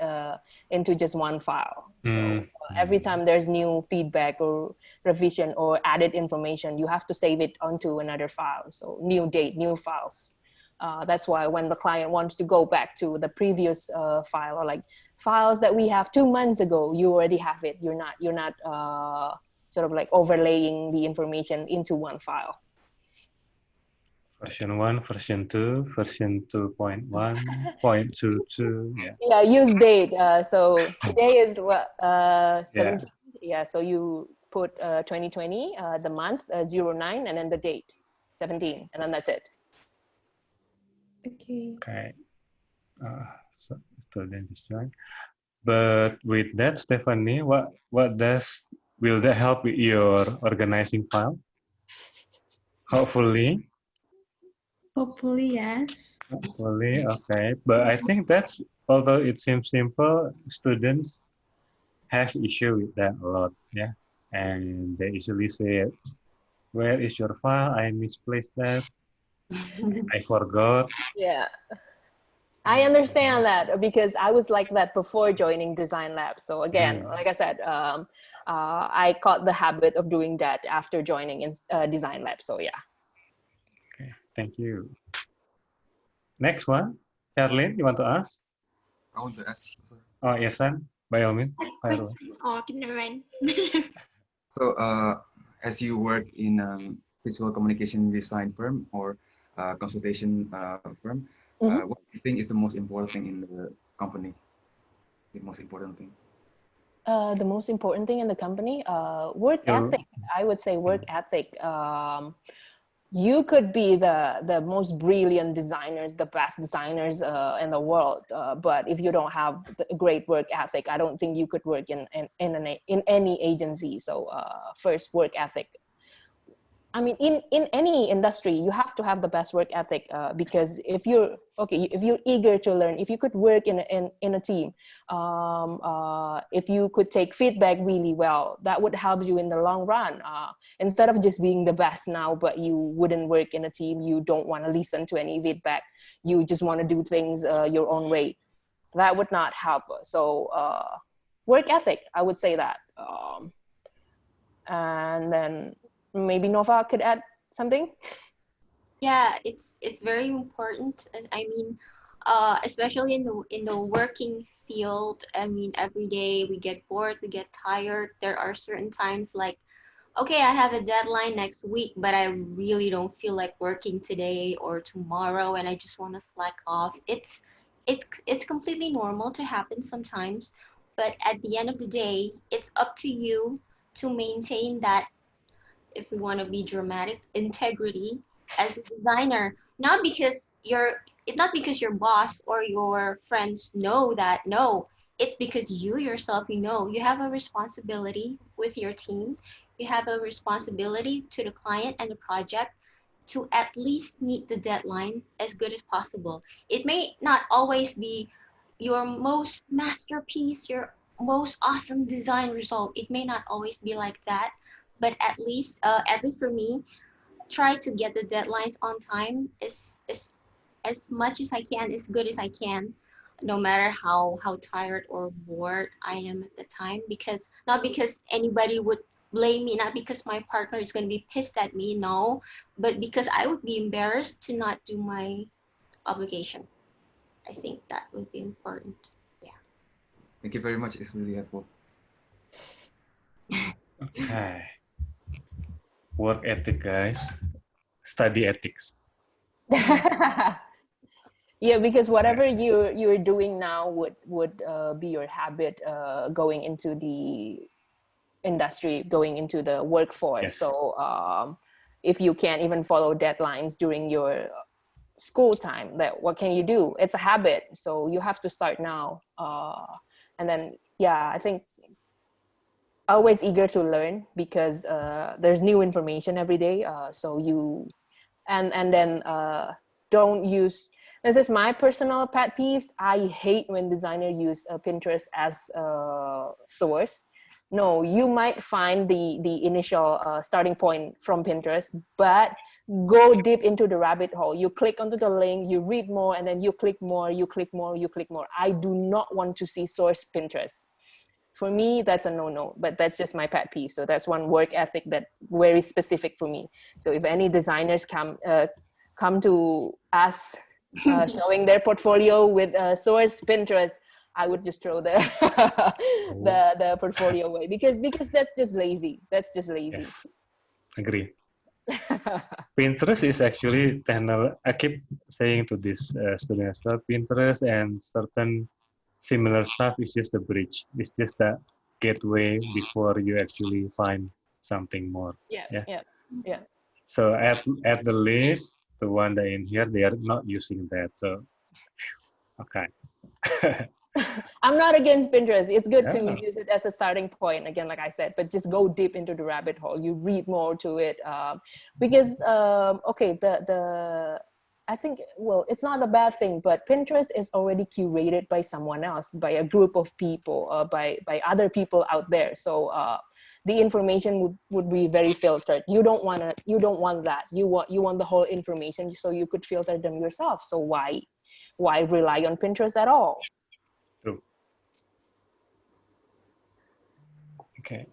into just one file. So every time there's new feedback or revision or added information, you have to save it onto another file. So new date, new files. That's why when the client wants to go back to the previous file, or like files that we have 2 months ago, you already have it. You're not sort of like overlaying the information into one file. Version 1, version 2, version 2.1, 0.22, yeah. Yeah, use date. So today is what, 17th? Yeah, so you put 2020, the month 09, and then the date 17, and then that's it. Okay. Okay. So student is joined. But with that, Stephanie, what will that help with your organizing file? Hopefully. Hopefully, yes. Hopefully, okay. But I think that's, although it seems simple, students have issue with that a lot, yeah. And they easily say, "Where is your file? I misplaced that. I forgot." Yeah. I understand that because I was like that before joining DesignLab. So again, like I said, I caught the habit of doing that after joining in DesignLab. So yeah. Okay, thank you. Next one, Charlene, you want to ask? I want to ask. Oh, Irsan, by all means. Oh, never mind. So, as you work in visual communication design firm or consultation firm, what do you think is the most important thing in the company? The most important thing? The most important thing in the company, work ethic. I would say work ethic. You could be the most brilliant designers, the best designers in the world, but if you don't have a great work ethic, I don't think you could work in any agency. So first, work ethic. I mean, in any industry, you have to have the best work ethic because if you're eager to learn, if you could work in a team, if you could take feedback really well, that would help you in the long run. Instead of just being the best now, but you wouldn't work in a team, you don't want to listen to any feedback, you just want to do things your own way. That would not help. So work ethic, I would say that. And then maybe Nova could add something. Yeah, it's very important. I mean, especially in the working field. I mean, every day we get bored, we get tired. There are certain times like, okay, I have a deadline next week, but I really don't feel like working today or tomorrow, and I just want to slack off. It's completely normal to happen sometimes, but at the end of the day, it's up to you to maintain that, if we want to be dramatic, integrity as a designer. Not because your boss or your friends know that. No, it's because you yourself, you have a responsibility with your team. You have a responsibility to the client and the project to at least meet the deadline as good as possible. It may not always be your most masterpiece, your most awesome design result. It may not always be like that, but at least for me, try to get the deadlines on time as much as I can, as good as I can, no matter how tired or bored I am at the time. Because not because anybody would blame me, not because my partner is going to be pissed at me, no, but because I would be embarrassed to not do my obligation. I think that would be important. Yeah. Thank you very much. It's really helpful. Okay. Work ethic, guys. Study ethics. Yeah, because whatever you're doing now would be your habit going into the industry, going into the workforce. Yes. So if you can't even follow deadlines during your school time, that what can you do? It's a habit, so you have to start now. And then I think always eager to learn because there's new information every day. So you and then don't use. This is my personal pet peeves. I hate when designers use Pinterest as a source. No, you might find the initial starting point from Pinterest, but go deep into the rabbit hole. You click onto the link, you read more, and then you click more, you click more, you click more. I do not want to see source Pinterest. For me, that's a no-no, but that's just my pet peeve. So that's one work ethic that very specific for me. So if any designers come to us showing their portfolio with source Pinterest, I would just throw the the portfolio away because that's just lazy. That's just lazy. Yes, agree. Pinterest is actually I keep saying to this student as well, Pinterest and certain similar stuff is just a bridge. It's just a gateway before you actually find something more. Yeah. So at the least, the one that in here, they are not using that. So, okay. I'm not against Pinterest. It's good to Yeah. use it as a starting point, again, like I said, but just go deep into the rabbit hole. You read more to it, because okay, I think, well, it's not a bad thing, but Pinterest is already curated by someone else, by a group of people, by other people out there. So the information would be very filtered. You don't want that. You want the whole information, so you could filter them yourself. So why rely on Pinterest at all? True. Okay.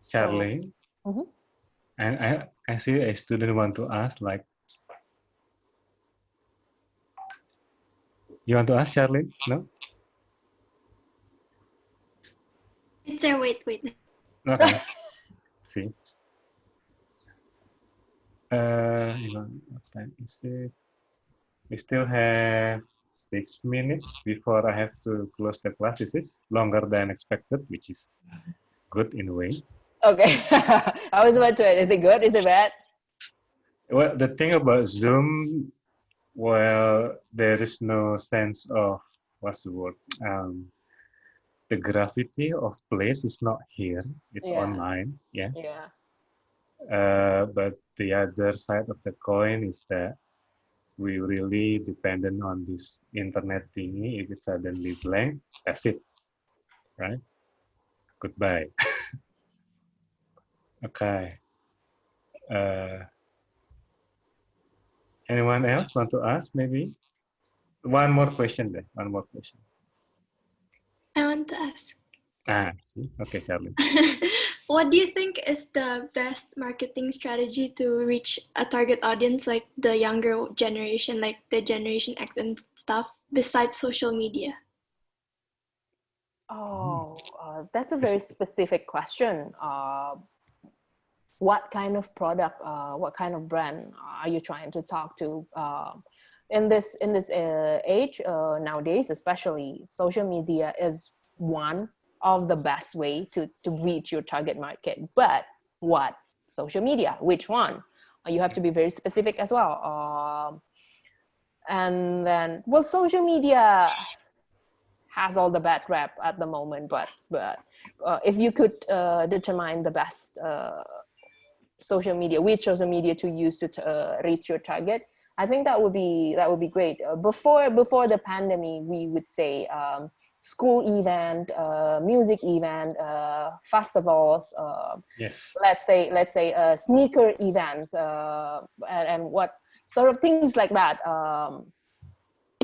Charlie, and I see a student want to ask, like, you want to ask, Charlie? No? It's there, wait. Okay. See. What time is it? We still have 6 minutes before I have to close the class. This is longer than expected, which is good in a way. Okay. I was about to ask, is it good? Is it bad? Well, the thing about Zoom, well, there is no sense of, what's the word? The gravity of place is not here. It's online. Yeah. But the other side of the coin is that we really dependent on this internet thingy. If it's suddenly blank, that's it, right? Goodbye. Okay. Anyone else want to ask? Maybe one more question then. One more question. I want to ask. See. Okay, Charlie. What do you think is the best marketing strategy to reach a target audience like the younger generation, like the Generation X and stuff, besides social media? Oh, that's a very specific question. What kind of product, what kind of brand are you trying to talk to? In this age, nowadays, especially, social media is one of the best way to reach your target market. But what social media? Which one? You have to be very specific as well. And then, well, social media has all the bad rap at the moment, but if you could determine the best social media, which social media to use to reach your target, I think that would be great. Before the pandemic, we would say school event, music event, festivals. Yes. Let's say sneaker events, and what sort of things like that.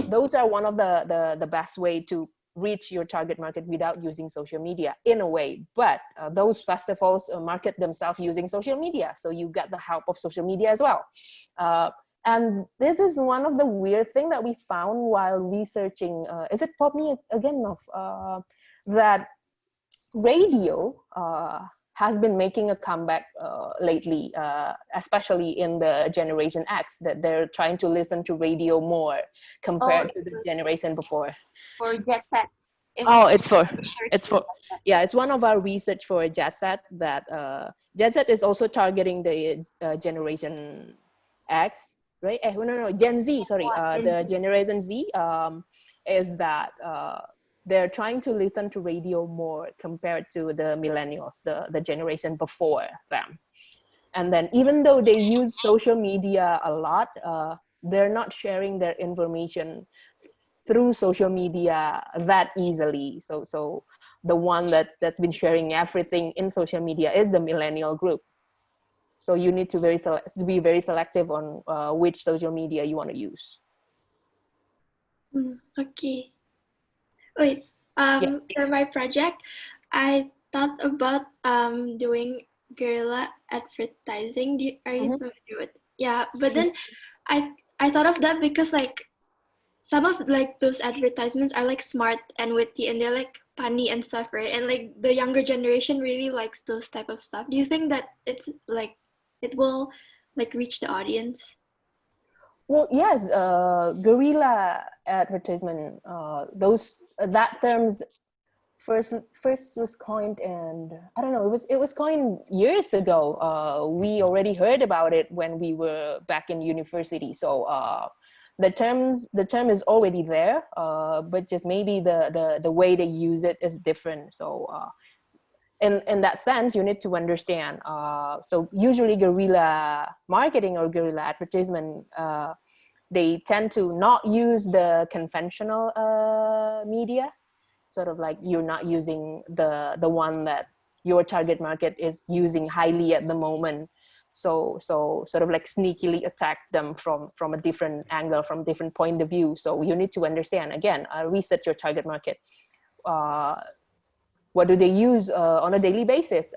Those are one of the best way to reach your target market without using social media in a way. But those festivals market themselves using social media, so you get the help of social media as well. And this is one of the weird thing that we found while researching. Is it pop me again? That radio has been making a comeback lately, especially in the Generation X, that they're trying to listen to radio more compared to the generation before. For Jet Set. It's one of our research for Jet Set, that Jet Set is also targeting the Generation X, right? No, Gen Z, sorry. The Generation Z is that they're trying to listen to radio more compared to the millennials, the generation before them. And then even though they use social media a lot, they're not sharing their information through social media that easily. So the one that's been sharing everything in social media is the millennial group. So you need to be very selective on which social media you want to use. Okay. Wait, for my project, I thought about doing guerrilla advertising. Are you familiar with? Yeah, but then I thought of that because like some of like those advertisements are like smart and witty and they're like funny and stuff, right? And like the younger generation really likes those type of stuff. Do you think that it's like it will like reach the audience? Well, yes, guerrilla advertisement, that terms first was coined, and I don't know, it was coined years ago. We already heard about it when we were back in university. So the term is already there, but just maybe the way they use it is different. So in that sense, you need to understand. So usually guerrilla marketing or guerrilla advertisement, they tend to not use the conventional media. Sort of like you're not using the one that your target market is using highly at the moment. So sort of like sneakily attack them from a different angle, from different point of view. So you need to understand, again, research your target market. What do they use on a daily basis?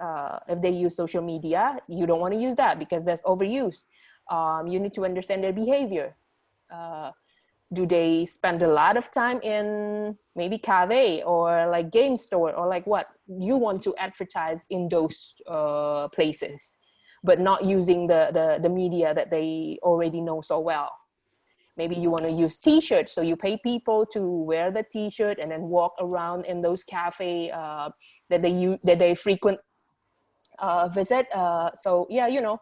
If they use social media, you don't want to use that because there's overuse. You need to understand their behavior. Do they spend a lot of time in maybe cafe or like game store, or like what? You want to advertise in those places, but not using the media that they already know so well. Maybe you want to use t-shirts, so you pay people to wear the t-shirt and then walk around in those cafe that they frequent visit. So yeah, you know,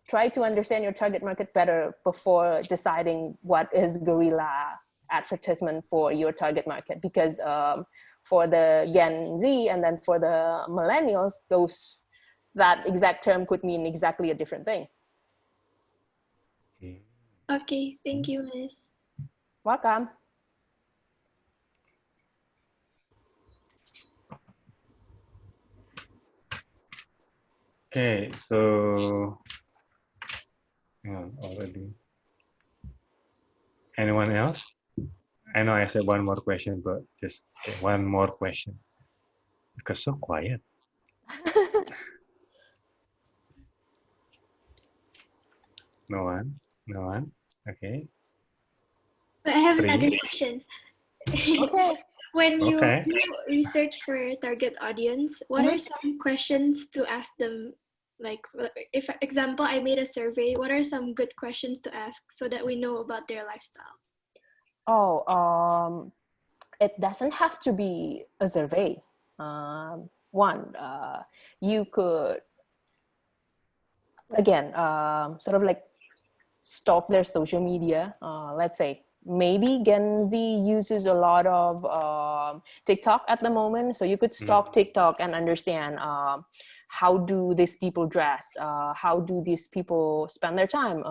try to understand your target market better before deciding what is guerrilla advertisement for your target market. Because for the Gen Z and then for the millennials, that exact term could mean exactly a different thing. Okay, thank you, Miss. Welcome. Okay, so already. Anyone else? I know I said one more question, but just one more question. Because so quiet. No one? No one? Okay. But I have another question. Okay. When you do research for your target audience, what are some questions to ask them? Like, if example, I made a survey, what are some good questions to ask so that we know about their lifestyle? Oh, it doesn't have to be a survey. One, you could, again, sort of like stalk their social media. Let's say maybe Gen Z uses a lot of TikTok at the moment, so you could stalk TikTok and understand how do these people dress, how do these people spend their time,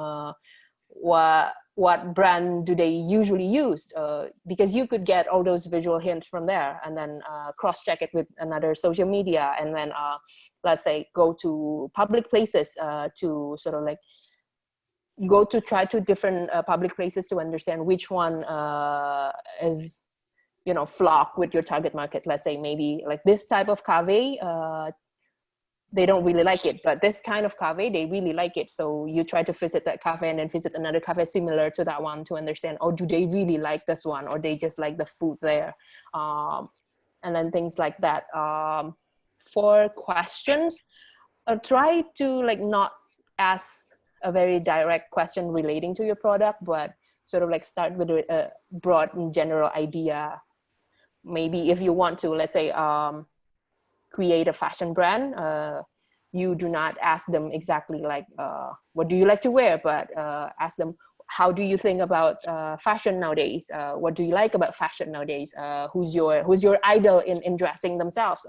what brand do they usually use, because you could get all those visual hints from there, and then cross-check it with another social media, and then let's say go to public places to sort of like go to try to different public places to understand which one is, you know, flock with your target market. Let's say maybe like this type of cafe, they don't really like it, but this kind of cafe, they really like it. So you try to visit that cafe and then visit another cafe similar to that one to understand, oh, do they really like this one, or they just like the food there? And then things like that. For questions, try to like not ask a very direct question relating to your product, but sort of like start with a broad and general idea. Maybe if you want to, let's say, create a fashion brand, you do not ask them exactly like, what do you like to wear, but ask them, how do you think about fashion nowadays? What do you like about fashion nowadays? Who's your idol in dressing themselves?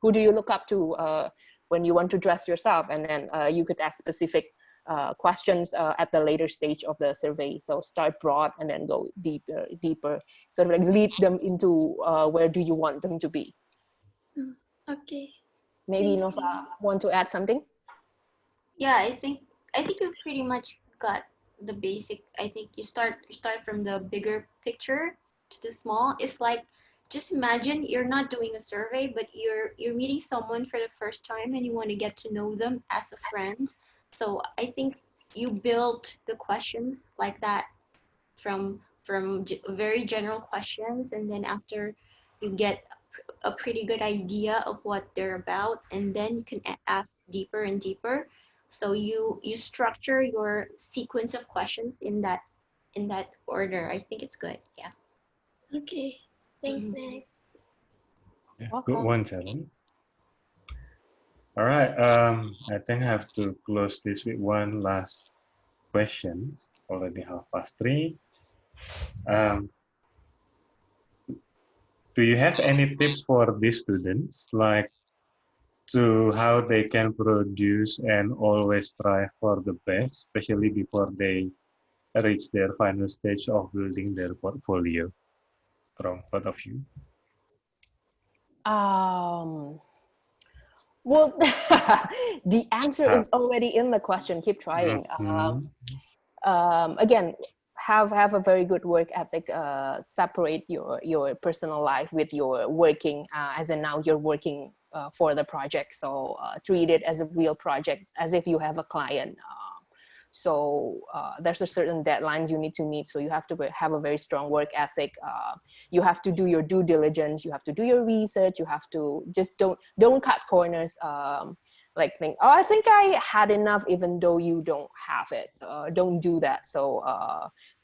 Who do you look up to when you want to dress yourself? And then you could ask specific questions at the later stage of the survey. So start broad and then go deeper. Sort of like lead them into where do you want them to be. Okay. Maybe Nova want to add something? Yeah, I think you pretty much got the basic. I think you start from the bigger picture to the small. It's like, just imagine you're not doing a survey, but you're meeting someone for the first time and you want to get to know them as a friend. So I think you build the questions like that from very general questions, and then after you get a pretty good idea of what they're about, and then you can ask deeper and deeper. So you structure your sequence of questions in that order. I think it's good. Yeah. Okay. Thanks, Meg. Yeah, good one, Sharon. All right. I think I have to close this with one last question. Already 3:30. Do you have any tips for these students, like to how they can produce and always strive for the best, especially before they reach their final stage of building their portfolio, from both of you? Well, the answer is already in the question. Keep trying. Again, have a very good work ethic. Separate your personal life with your working, as in now you're working for the project. So treat it as a real project, as if you have a client. So there's a certain deadlines you need to meet. So you have to have a very strong work ethic. You have to do your due diligence. You have to do your research. You have to just don't cut corners. Like think, oh, I think I had enough, even though you don't have it. Don't do that. So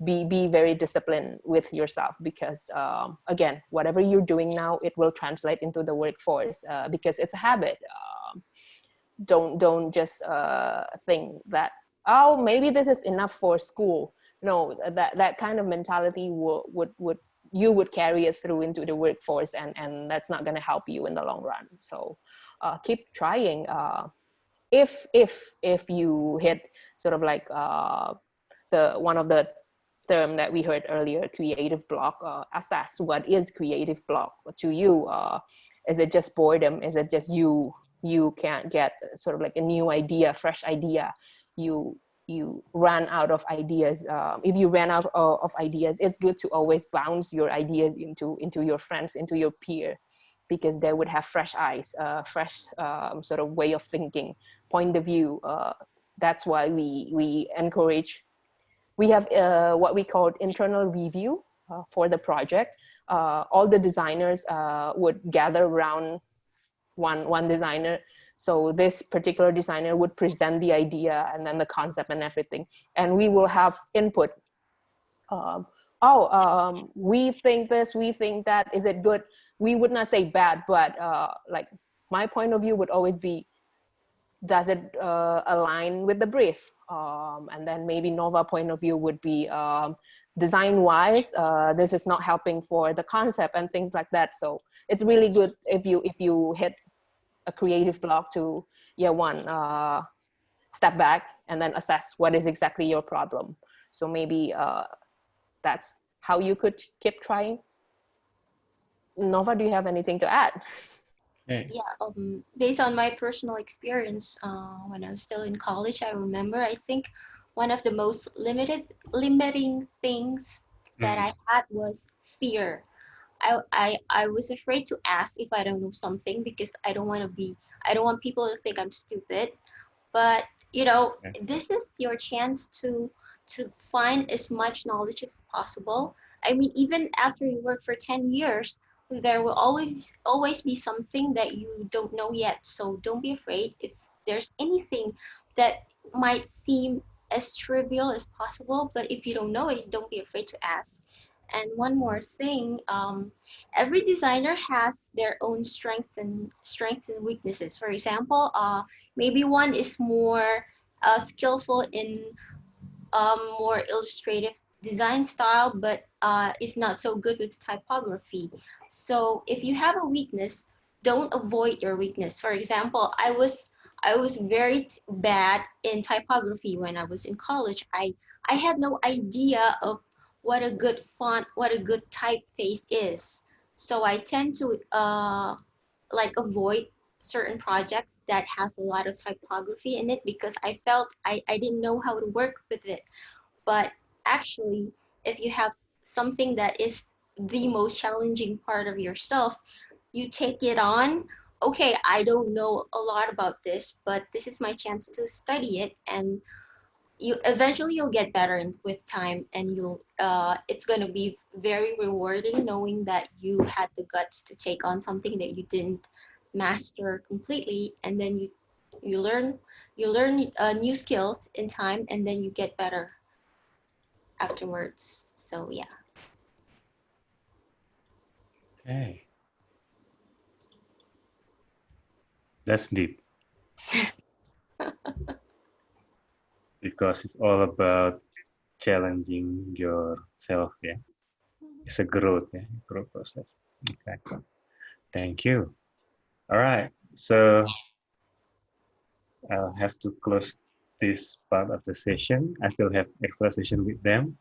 be very disciplined with yourself, because again, whatever you're doing now, it will translate into the workforce, because it's a habit. Don't just think that, oh, maybe this is enough for school. No, that kind of mentality would carry it through into the workforce, and that's not going to help you in the long run. So keep trying. If you hit sort of like the one of the term that we heard earlier, creative block, assess what is creative block to you. Is it just boredom? Is it just you can't get sort of like a new idea, fresh idea? You ran out of ideas. If you ran out of ideas, it's good to always bounce your ideas into your friends, into your peer, because they would have fresh eyes, fresh sort of way of thinking, point of view. That's why we encourage. We have what we call internal review for the project. All the designers would gather around one designer. So this particular designer would present the idea and then the concept and everything, and we will have input. We think this, we think that, is it good? We would not say bad, but like my point of view would always be, does it align with the brief? And then maybe Nova point of view would be, design wise, this is not helping for the concept and things like that. So it's really good if you hit a creative block to step back and then assess what is exactly your problem. So maybe that's how you could keep trying. Nova, do you have anything to add? Yeah, based on my personal experience, when I was still in college, I remember, I think one of the most limiting things that I had was fear. I was afraid to ask if I don't know something, because I don't want people to think I'm stupid. But this is your chance to find as much knowledge as possible. I mean, even after you work for 10 years, there will always be something that you don't know yet. So don't be afraid. If there's anything that might seem as trivial as possible, but if you don't know it, don't be afraid to ask. And one more thing, every designer has their own strengths and weaknesses. For example, maybe one is more skillful in more illustrative design style, but is not so good with typography. So if you have a weakness, don't avoid your weakness. For example, I was very bad in typography when I was in college. I had no idea of what a good font, what a good typeface is. So I tend to like avoid certain projects that has a lot of typography in it, because I felt I didn't know how to work with it. But actually, if you have something that is the most challenging part of yourself, you take it on. Okay, I don't know a lot about this, but this is my chance to study it, and you'll get better with time, and it's going to be very rewarding knowing that you had the guts to take on something that you didn't master completely, and then you learn new skills in time, and then you get better afterwards. So yeah. Okay. That's deep. Because it's all about challenging yourself, yeah. It's a growth, yeah, growth process. Okay. Thank you. All right. So I'll have to close this part of the session. I still have extra session with them.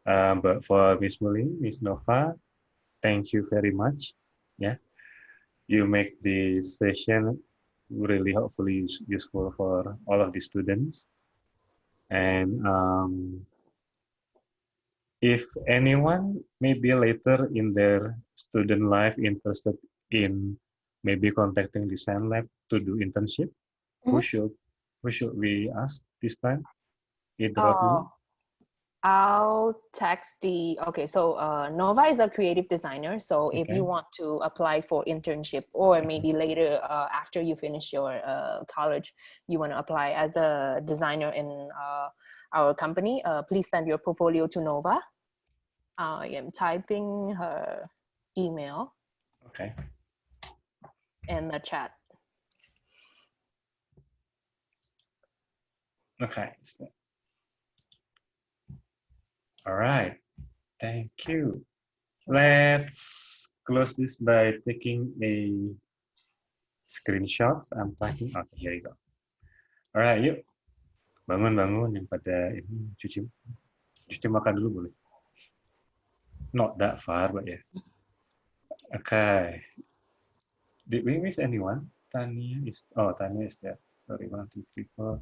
But for Ms. Muli, Ms. Nova, thank you very much. Yeah. You make this session really hopefully useful for all of the students. And if anyone maybe later in their student life interested in maybe contacting DesignLab to do internship, who should we ask this time? Either of you? I'll text the, okay, so Nova is a creative designer. So if you want to apply for internship or maybe later after you finish your college, you want to apply as a designer in our company, please send your portfolio to Nova. I am typing her email. Okay. In the chat. Okay. All right. Thank you. Let's close this by taking a screenshot. I'm typing. Okay, here you go. All right, yuk. Bangun-bangun yang pada ini cuci makan dulu boleh. Not that far, but yeah. Okay. Did we miss anyone? Tanya is there. Sorry, 1, 2, 3, 4.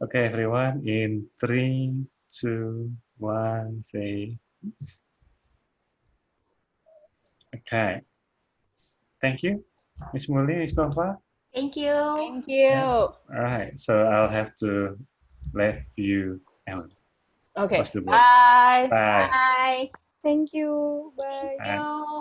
Okay, everyone. In 3, 2, 1, say peace. Okay. Thank you, Ms. Muli, Ms. Nova. Thank you. Thank you. Yeah. All right. So I'll have to let you out. Okay. Bye. Bye. Bye. Thank you. Bye. Thank you.